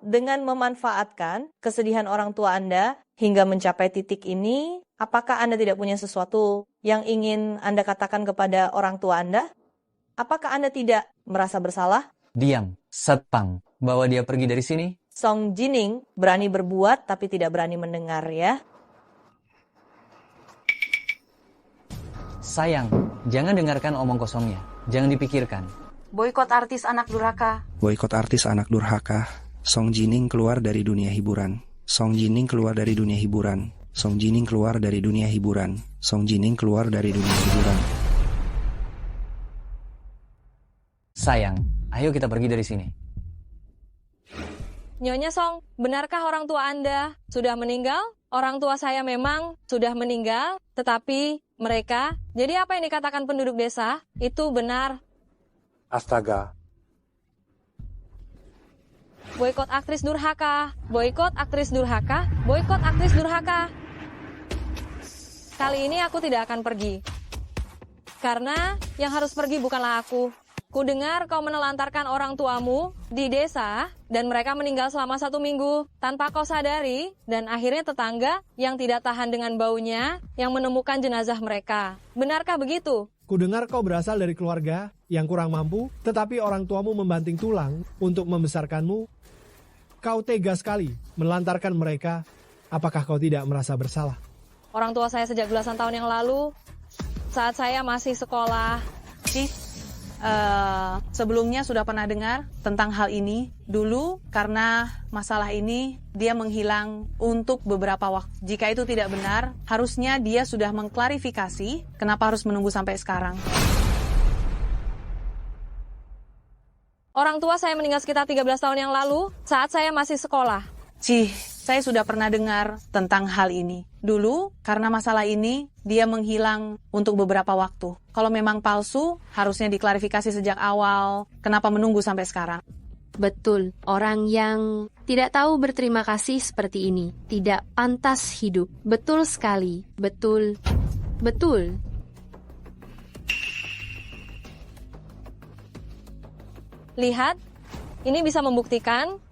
dengan memanfaatkan kesedihan orang tua Anda hingga mencapai titik ini, apakah Anda tidak punya sesuatu yang ingin Anda katakan kepada orang tua Anda? Apakah Anda tidak merasa bersalah? Diam, setpang. Bawa dia pergi dari sini. Song Jining berani berbuat tapi tidak berani mendengar ya. Sayang, jangan dengarkan omong kosongnya. Jangan dipikirkan. Boykot artis anak durhaka. Boykot artis anak durhaka. Song Jining keluar dari dunia hiburan. Song Jining keluar dari dunia hiburan. Song Jining keluar dari dunia hiburan. Song Jining keluar dari dunia hiburan. Sayang, ayo kita pergi dari sini. Nyonya Song, benarkah orang tua Anda sudah meninggal? Orang tua saya memang sudah meninggal, tetapi mereka, jadi apa yang dikatakan penduduk desa, itu benar. Astaga. Boykot aktris durhaka, boykot aktris durhaka, boykot aktris durhaka. Kali ini aku tidak akan pergi. Karena yang harus pergi bukanlah aku. Ku dengar kau menelantarkan orang tuamu di desa dan mereka meninggal selama 1 minggu tanpa kau sadari dan akhirnya tetangga yang tidak tahan dengan baunya yang menemukan jenazah mereka. Benarkah begitu? Ku dengar kau berasal dari keluarga yang kurang mampu, tetapi orang tuamu membanting tulang untuk membesarkanmu. Kau tega sekali menelantarkan mereka. Apakah kau tidak merasa bersalah? Orang tua saya sejak belasan tahun yang lalu, saat saya masih sekolah. Sebelumnya sudah pernah dengar tentang hal ini. Dulu karena masalah ini dia menghilang untuk beberapa waktu. Jika itu tidak benar, harusnya dia sudah mengklarifikasi kenapa harus menunggu sampai sekarang. Orang tua saya meninggal sekitar 13 tahun yang lalu saat saya masih sekolah. Saya sudah pernah dengar tentang hal ini. Dulu, karena masalah ini, dia menghilang untuk beberapa waktu. Kalau memang palsu, harusnya diklarifikasi sejak awal. Kenapa menunggu sampai sekarang? Betul, orang yang tidak tahu berterima kasih seperti ini tidak pantas hidup. Betul sekali, betul. Lihat, ini bisa membuktikan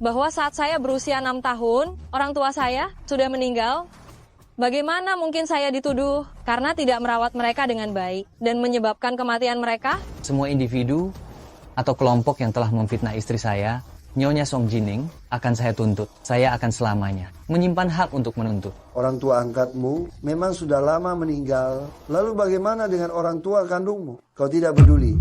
bahwa saat saya berusia 6 tahun, orang tua saya sudah meninggal. Bagaimana mungkin saya dituduh karena tidak merawat mereka dengan baik dan menyebabkan kematian mereka? Semua individu atau kelompok yang telah memfitnah istri saya, Nyonya Song Jining, akan saya tuntut. Saya akan selamanya menyimpan hak untuk menuntut. Orang tua angkatmu memang sudah lama meninggal. Lalu bagaimana dengan orang tua kandungmu? Kau tidak peduli.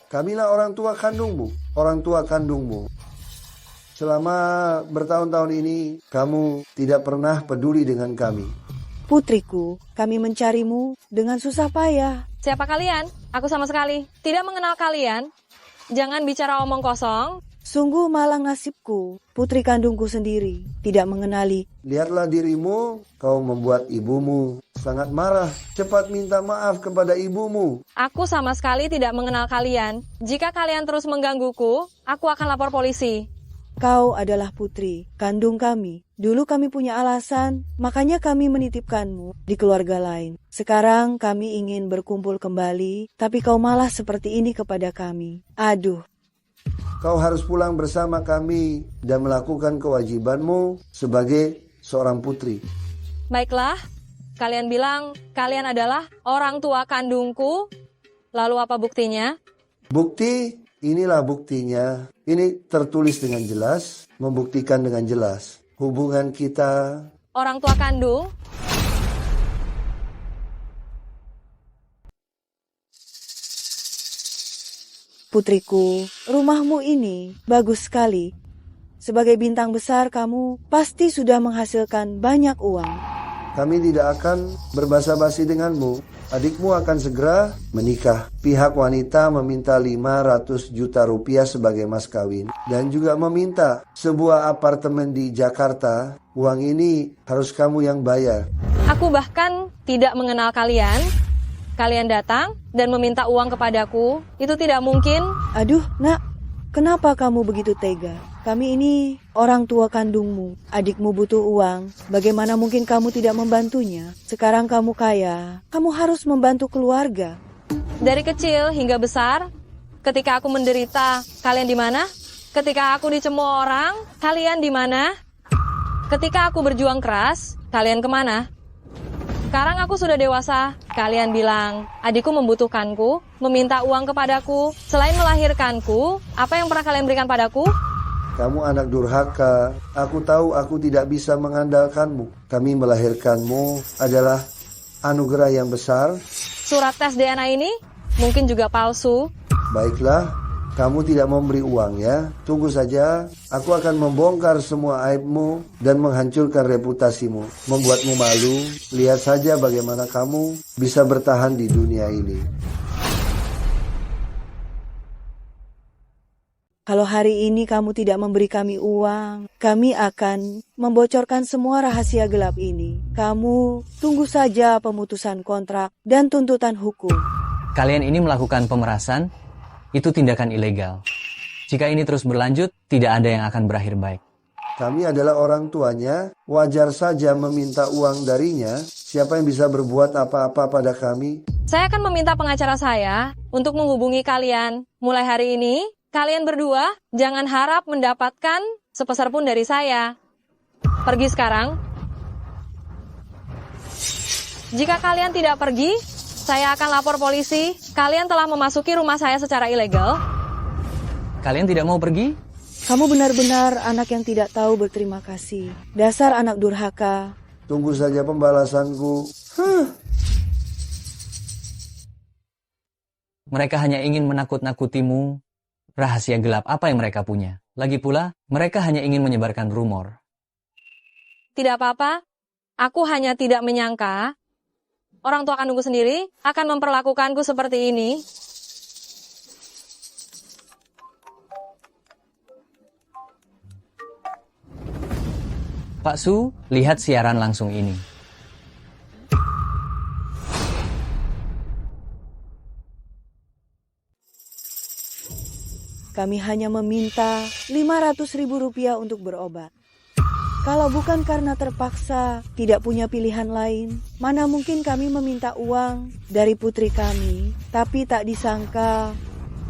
Kamilah orang tua kandungmu. Selama bertahun-tahun ini, kamu tidak pernah peduli dengan kami. Putriku, kami mencarimu dengan susah payah. Siapa kalian? Aku sama sekali tidak mengenal kalian. Jangan bicara omong kosong. Sungguh malang nasibku, putri kandungku sendiri, tidak mengenali. Lihatlah dirimu, kau membuat ibumu sangat marah. Cepat minta maaf kepada ibumu. Aku sama sekali tidak mengenal kalian. Jika kalian terus menggangguku, aku akan lapor polisi. kau adalah putri kandung kami. Dulu kami punya alasan, makanya kami menitipkanmu di keluarga lain. Sekarang kami ingin berkumpul kembali, tapi kau malah seperti ini kepada kami. Aduh. Kau harus pulang bersama kami dan melakukan kewajibanmu sebagai seorang putri. Baiklah, kalian bilang kalian adalah orang tua kandungku. Lalu apa buktinya? Bukti, inilah buktinya. Ini tertulis dengan jelas, membuktikan dengan jelas. Hubungan kita... Orang tua kandung? Putriku, rumahmu ini bagus sekali. Sebagai bintang besar kamu pasti sudah menghasilkan banyak uang. Kami tidak akan berbasa-basi denganmu. Adikmu akan segera menikah. Pihak wanita meminta 500 juta rupiah sebagai mas kawin. Dan juga meminta sebuah apartemen di Jakarta. Uang ini harus kamu yang bayar. Aku bahkan tidak mengenal kalian. Kalian datang dan meminta uang kepadaku. Itu tidak mungkin. Aduh, nak. Kenapa kamu begitu tega? Kami ini orang tua kandungmu. Adikmu butuh uang. Bagaimana mungkin kamu tidak membantunya? Sekarang kamu kaya. Kamu harus membantu keluarga. Dari kecil hingga besar, ketika aku menderita, kalian di mana? Ketika aku dicemooh orang, kalian di mana? Ketika aku berjuang keras, kalian kemana? Sekarang aku sudah dewasa, kalian bilang, adikku membutuhkanku, meminta uang kepadaku. Selain melahirkanku, apa yang pernah kalian berikan padaku? Kamu anak durhaka. Aku tahu aku tidak bisa mengandalkanmu. Kami melahirkanmu adalah anugerah yang besar. Surat tes DNA ini mungkin juga palsu. Baiklah, kamu tidak memberi uang ya. Tunggu saja, aku akan membongkar semua aibmu dan menghancurkan reputasimu. Membuatmu malu. Lihat saja bagaimana kamu bisa bertahan di dunia ini. Kalau hari ini kamu tidak memberi kami uang, kami akan membocorkan semua rahasia gelap ini. Kamu tunggu saja pemutusan kontrak dan tuntutan hukum. Kalian ini melakukan pemerasan, itu tindakan ilegal. Jika ini terus berlanjut, tidak ada yang akan berakhir baik. Kami adalah orang tuanya, wajar saja meminta uang darinya. Siapa yang bisa berbuat apa-apa pada kami? Saya akan meminta pengacara saya untuk menghubungi kalian. Mulai hari ini, kalian berdua jangan harap mendapatkan sepeser pun dari saya. Pergi sekarang. Jika kalian tidak pergi, saya akan lapor polisi. Kalian telah memasuki rumah saya secara ilegal. Kalian tidak mau pergi? Kamu benar-benar anak yang tidak tahu berterima kasih. Dasar anak durhaka. Tunggu saja pembalasanku. Mereka hanya ingin menakut-nakutimu. Rahasia gelap apa yang mereka punya? Lagi pula, mereka hanya ingin menyebarkan rumor. Tidak apa-apa. Aku hanya tidak menyangka orang tua kandungku sendiri akan memperlakukanku seperti ini. Pak Su, lihat siaran langsung ini. Kami hanya meminta 500.000 rupiah untuk berobat. Kalau bukan karena terpaksa, tidak punya pilihan lain, mana mungkin kami meminta uang dari putri kami. Tapi tak disangka,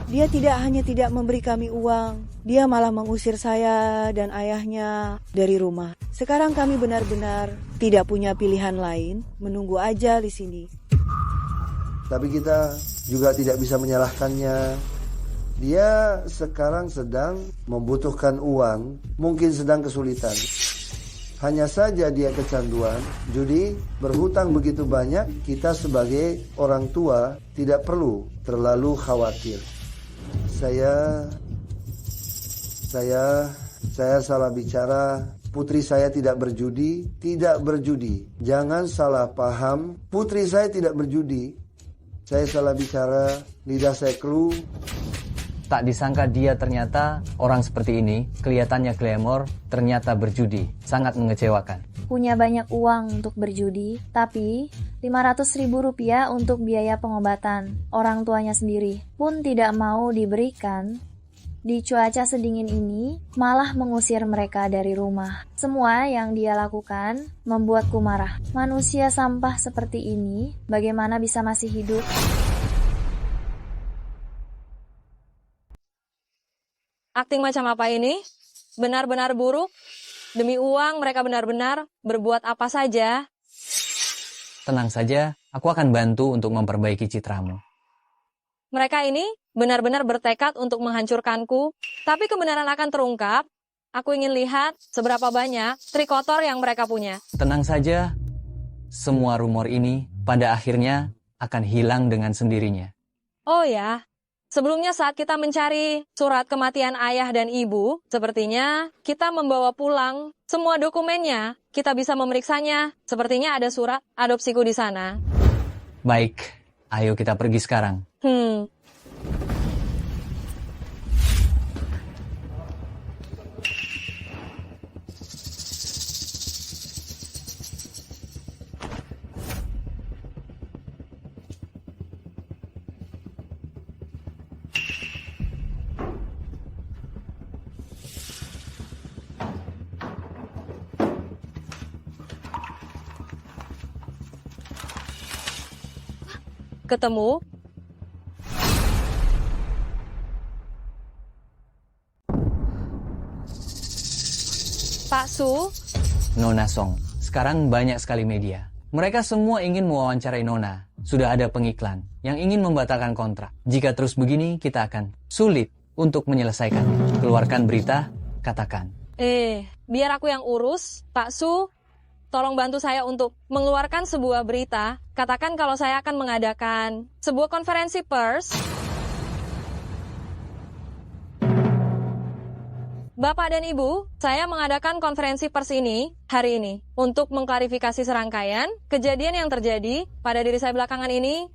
dia tidak hanya tidak memberi kami uang, dia malah mengusir saya dan ayahnya dari rumah. Sekarang kami benar-benar tidak punya pilihan lain, menunggu aja di sini. Tapi kita juga tidak bisa menyalahkannya. Dia sekarang sedang membutuhkan uang, mungkin sedang kesulitan. Hanya saja dia kecanduan, judi, berhutang begitu banyak, kita sebagai orang tua tidak perlu terlalu khawatir. Saya salah bicara. Putri saya tidak berjudi. Jangan salah paham. Putri saya tidak berjudi. Saya salah bicara, lidah saya keluh. Tak disangka dia ternyata orang seperti ini, kelihatannya glamor, ternyata berjudi. Sangat mengecewakan. Punya banyak uang untuk berjudi, tapi 500.000 rupiah untuk biaya pengobatan. Orang tuanya sendiri pun tidak mau diberikan. Di cuaca sedingin ini, malah mengusir mereka dari rumah. Semua yang dia lakukan membuatku marah. Manusia sampah seperti ini, bagaimana bisa masih hidup? Akting macam apa ini? Benar-benar buruk. Demi uang mereka benar-benar berbuat apa saja. Tenang saja, aku akan bantu untuk memperbaiki citramu. Mereka ini benar-benar bertekad untuk menghancurkanku, tapi kebenaran akan terungkap. Aku ingin lihat seberapa banyak trik kotor yang mereka punya. Tenang saja, semua rumor ini pada akhirnya akan hilang dengan sendirinya. Oh ya, sebelumnya saat kita mencari surat kematian ayah dan ibu, sepertinya kita membawa pulang semua dokumennya. Kita bisa memeriksanya. Sepertinya ada surat adopsiku di sana. Baik, ayo kita pergi sekarang. Ketemu. Pak Su, Nona Song, sekarang banyak sekali media. Mereka semua ingin mewawancarai Nona. Sudah ada pengiklan yang ingin membatalkan kontrak. Jika terus begini, kita akan sulit untuk menyelesaikannya. Keluarkan berita, katakan. biar aku yang urus. Pak Su, tolong bantu saya untuk mengeluarkan sebuah berita. Katakan kalau saya akan mengadakan sebuah konferensi pers. Bapak dan Ibu, saya mengadakan konferensi pers ini hari ini untuk mengklarifikasi serangkaian kejadian yang terjadi pada diri saya belakangan ini.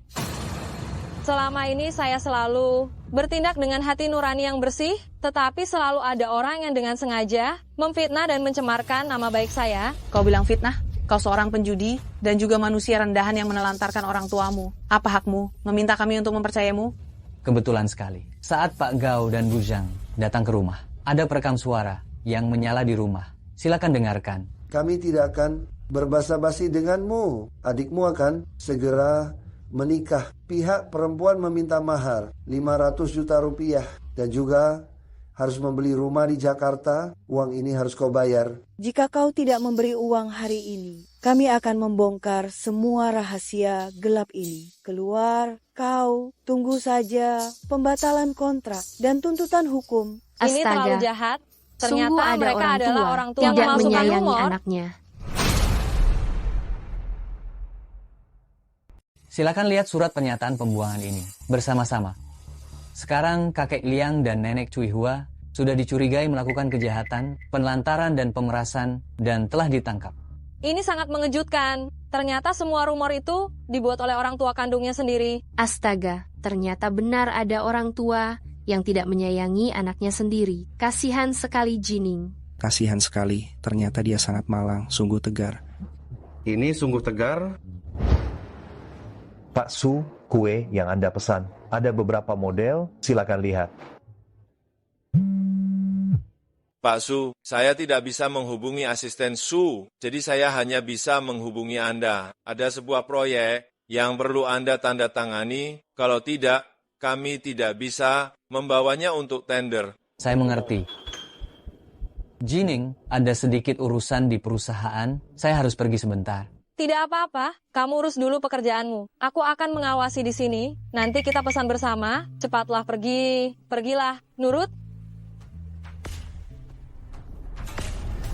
Selama ini saya selalu bertindak dengan hati nurani yang bersih, tetapi selalu ada orang yang dengan sengaja memfitnah dan mencemarkan nama baik saya. Kau bilang fitnah? Kau seorang penjudi dan juga manusia rendahan yang menelantarkan orang tuamu. Apa hakmu meminta kami untuk mempercayamu? Kebetulan sekali. Saat Pak Gao dan Bu Zhang datang ke rumah, ada perekam suara yang menyala di rumah. Silakan dengarkan. Kami tidak akan berbasa-basi denganmu. Adikmu akan segera menikah. Pihak perempuan meminta mahar 500 juta rupiah dan juga harus membeli rumah di Jakarta. Uang ini harus kau bayar. Jika kau tidak memberi uang hari ini, kami akan membongkar semua rahasia gelap ini. Keluar, kau tunggu saja pembatalan kontrak dan tuntutan hukum. Ini terlalu jahat. Ternyata Sungguh ada mereka orang adalah tua orang tua yang yang memasukkan menyayangi rumor. anaknya. Silakan lihat surat pernyataan pembuangan ini bersama-sama. Sekarang kakek Liang dan nenek Cui Hua sudah dicurigai melakukan kejahatan, penelantaran dan pemerasan dan telah ditangkap. Ini sangat mengejutkan. Ternyata semua rumor itu dibuat oleh orang tua kandungnya sendiri. Astaga, ternyata benar ada orang tua yang tidak menyayangi anaknya sendiri. Kasihan sekali Jining. Kasihan sekali, ternyata dia sangat malang, sungguh tegar. Ini sungguh tegar. Pak Su, kue yang Anda pesan. Ada beberapa model, silakan lihat. Pak Su, saya tidak bisa menghubungi asisten Su, jadi saya hanya bisa menghubungi Anda. Ada sebuah proyek yang perlu Anda tanda tangani, kalau tidak, kami tidak bisa membawanya untuk tender. Saya mengerti. Jining, ada sedikit urusan di perusahaan, saya harus pergi sebentar. Tidak apa-apa, kamu urus dulu pekerjaanmu. Aku akan mengawasi di sini. Nanti kita pesan bersama. Cepatlah pergi. Pergilah. Nurut.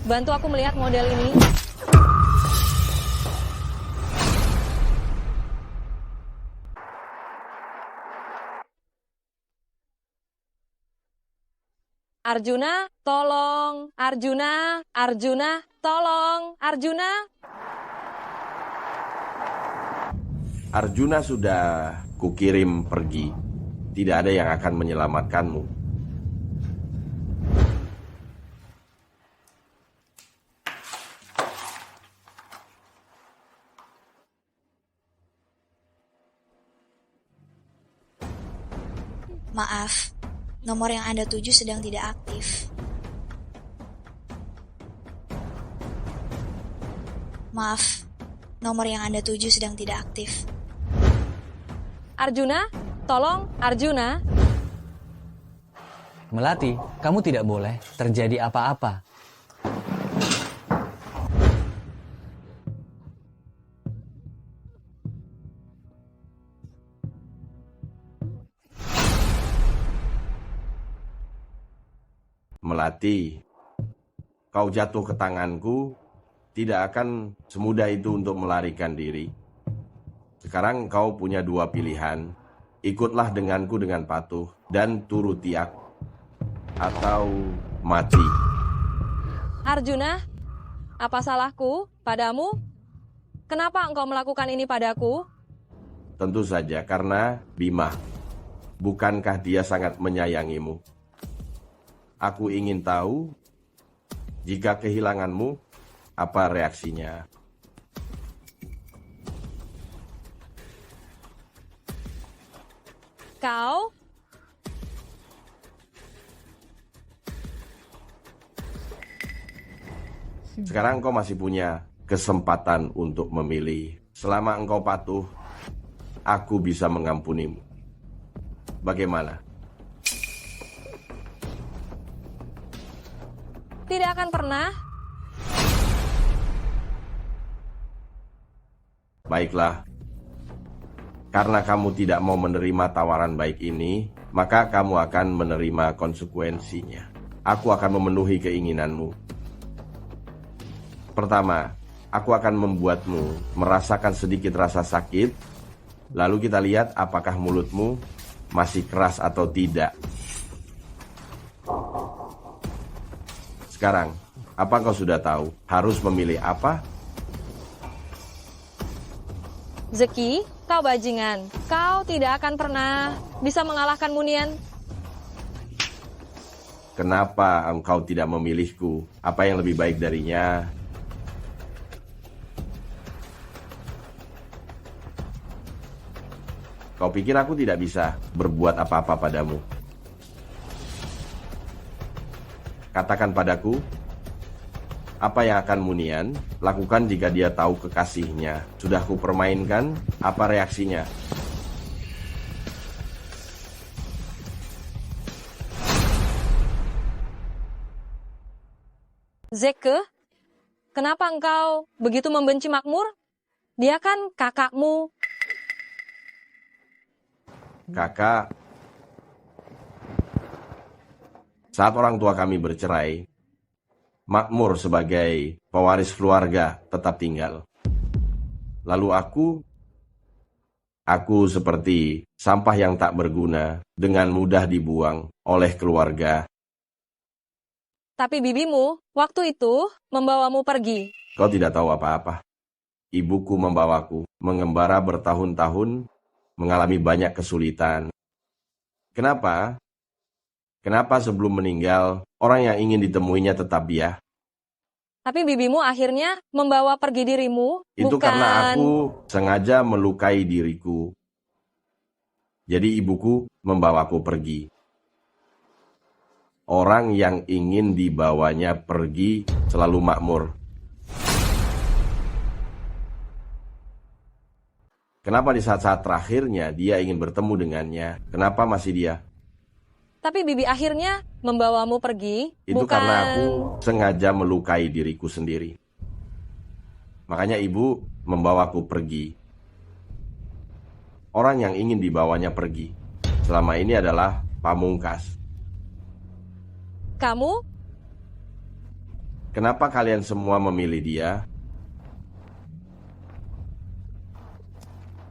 Bantu aku melihat model ini. Arjuna, tolong. Arjuna, Arjuna, tolong. Arjuna. Arjuna sudah kukirim pergi. Tidak ada yang akan menyelamatkanmu. Maaf, nomor yang Anda tuju sedang tidak aktif. Maaf, nomor yang Anda tuju sedang tidak aktif. Arjuna, tolong Arjuna. Melati, kamu tidak boleh terjadi apa-apa. Melati, kau jatuh ke tanganku, tidak akan semudah itu untuk melarikan diri. Sekarang kau punya dua pilihan, ikutlah denganku dengan patuh dan turuti aku, atau mati. Arjuna, apa salahku padamu? Kenapa engkau melakukan ini padaku? Tentu saja karena Bima. Bukankah dia sangat menyayangimu? Aku ingin tahu, jika kehilanganmu, apa reaksinya? Kau? Sekarang engkau masih punya kesempatan untuk memilih. Selama engkau patuh, aku bisa mengampunimu. Bagaimana? Tidak akan pernah. Baiklah. Karena kamu tidak mau menerima tawaran baik ini, maka kamu akan menerima konsekuensinya. Aku akan memenuhi keinginanmu. Pertama, aku akan membuatmu merasakan sedikit rasa sakit, lalu kita lihat apakah mulutmu masih keras atau tidak. Sekarang, apa kau sudah tahu harus memilih apa? Zeki, kau bajingan. Kau tidak akan pernah bisa mengalahkan Munian. Kenapa engkau tidak memilihku? Apa yang lebih baik darinya? Kau pikir aku tidak bisa berbuat apa-apa padamu? Katakan padaku, apa yang akan Munian lakukan jika dia tahu kekasihnya sudah kupermainkan? Apa reaksinya? Zeke, kenapa engkau begitu membenci Makmur? Dia kan kakakmu. Kakak, saat orang tua kami bercerai, Makmur sebagai pewaris keluarga tetap tinggal. Lalu aku seperti sampah yang tak berguna, dengan mudah dibuang oleh keluarga. Tapi bibimu waktu itu membawamu pergi. Kau tidak tahu apa-apa. Ibuku membawaku mengembara bertahun-tahun, mengalami banyak kesulitan. Kenapa? Kenapa sebelum meninggal, orang yang ingin ditemuinya tetap dia? Tapi bibimu akhirnya membawa pergi dirimu, Itu bukan... karena aku sengaja melukai diriku. Jadi ibuku membawaku pergi. Orang yang ingin dibawanya pergi selalu makmur. Kenapa di saat-saat terakhirnya dia ingin bertemu dengannya? Kenapa masih dia? Tapi bibi akhirnya membawamu pergi, Itu bukan... karena aku sengaja melukai diriku sendiri. Makanya ibu membawaku pergi. Orang yang ingin dibawanya pergi selama ini adalah Pamungkas. Kamu? Kenapa kalian semua memilih dia?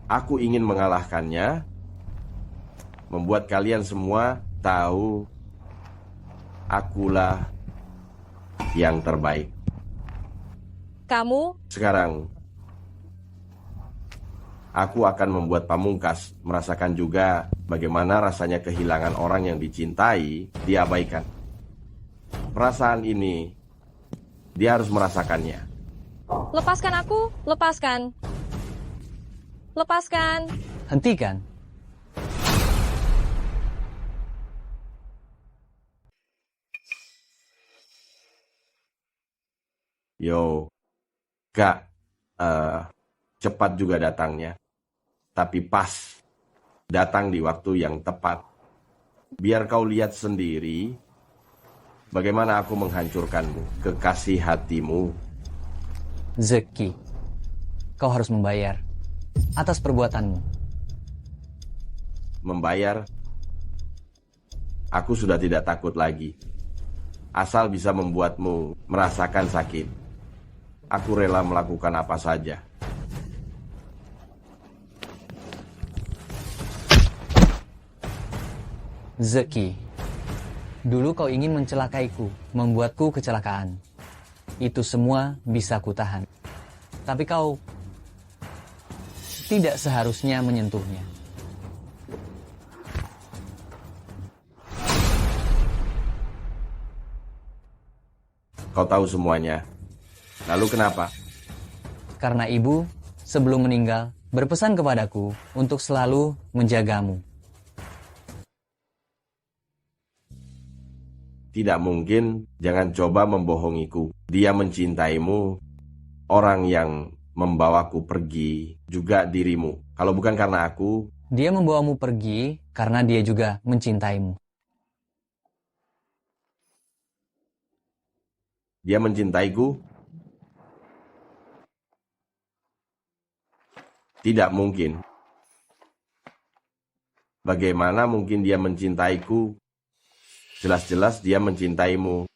Aku ingin mengalahkannya, membuat kalian semua tahu akulah yang terbaik. Kamu? Sekarang, aku akan membuat Pamungkas merasakan juga bagaimana rasanya kehilangan orang yang dicintai, diabaikan. Perasaan ini, dia harus merasakannya. Lepaskan aku, lepaskan. Lepaskan. Hentikan. Yo, Kak, cepat juga datangnya. Tapi pas, datang di waktu yang tepat. Biar kau lihat sendiri bagaimana aku menghancurkanmu, kekasih hatimu. Zeki, kau harus membayar atas perbuatanmu. Membayar? Aku sudah tidak takut lagi. Asal bisa membuatmu merasakan sakit, aku rela melakukan apa saja. Zeki, dulu kau ingin mencelakaiku, membuatku kecelakaan. Itu semua bisa kutahan. Tapi kau tidak seharusnya menyentuhnya. Kau tahu semuanya. Lalu kenapa? Karena ibu sebelum meninggal berpesan kepadaku untuk selalu menjagamu. Tidak mungkin, jangan coba membohongiku. Dia mencintaimu, orang yang membawaku pergi, juga dirimu. Kalau bukan karena aku, dia membawamu pergi karena dia juga mencintaimu. Dia mencintaiku? Tidak mungkin. Bagaimana mungkin dia mencintaiku? Jelas-jelas dia mencintaimu.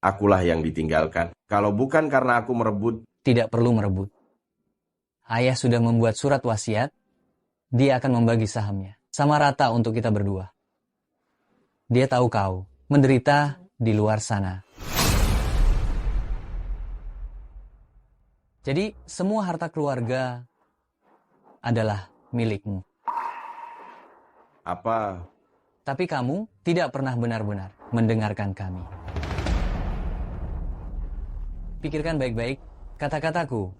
Akulah yang ditinggalkan. Kalau bukan karena aku merebut. Tidak perlu merebut. Ayah sudah membuat surat wasiat. Dia akan membagi sahamnya. Sama rata untuk kita berdua. Dia tahu kau menderita di luar sana. Jadi semua harta keluarga adalah milikmu. Apa? Tapi kamu tidak pernah benar-benar mendengarkan kami. Pikirkan baik-baik kata-kataku.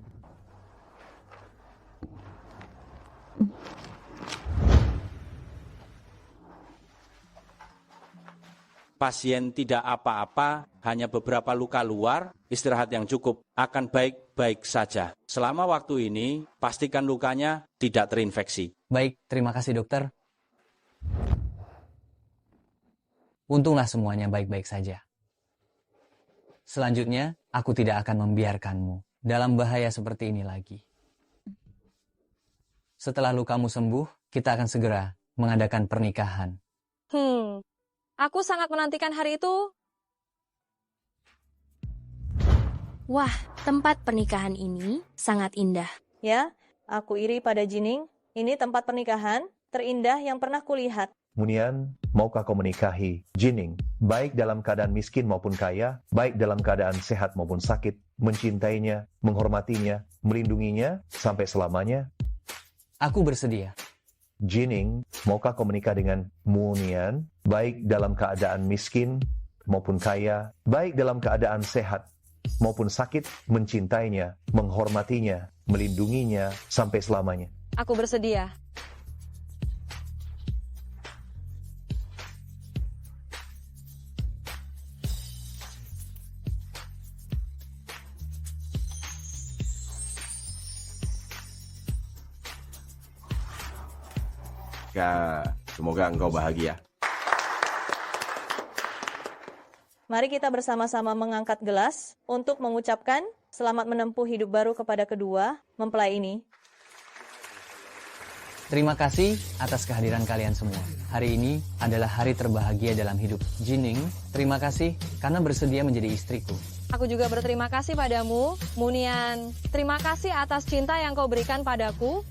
Pasien tidak apa-apa, hanya beberapa luka luar, istirahat yang cukup, akan baik-baik saja. Selama waktu ini, pastikan lukanya tidak terinfeksi. Baik, terima kasih dokter. Untunglah semuanya baik-baik saja. Selanjutnya, aku tidak akan membiarkanmu dalam bahaya seperti ini lagi. Setelah lukamu sembuh, kita akan segera mengadakan pernikahan. Aku sangat menantikan hari itu. Wah, tempat pernikahan ini sangat indah. Ya, aku iri pada Jining. Ini tempat pernikahan terindah yang pernah kulihat. Munian, maukah kau menikahi Jining, baik dalam keadaan miskin maupun kaya, baik dalam keadaan sehat maupun sakit, mencintainya, menghormatinya, melindunginya, sampai selamanya? Aku bersedia. Jining, maukah kau menikah dengan Munian, baik dalam keadaan miskin maupun kaya, baik dalam keadaan sehat maupun sakit, mencintainya, menghormatinya, melindunginya, sampai selamanya? Aku bersedia. Semoga engkau bahagia. Mari kita bersama-sama mengangkat gelas untuk mengucapkan selamat menempuh hidup baru kepada kedua mempelai ini. Terima kasih atas kehadiran kalian semua. Hari ini adalah hari terbahagia dalam hidup Jining. Terima kasih karena bersedia menjadi istriku. Aku juga berterima kasih padamu, Munian. Terima kasih atas cinta yang kau berikan padaku.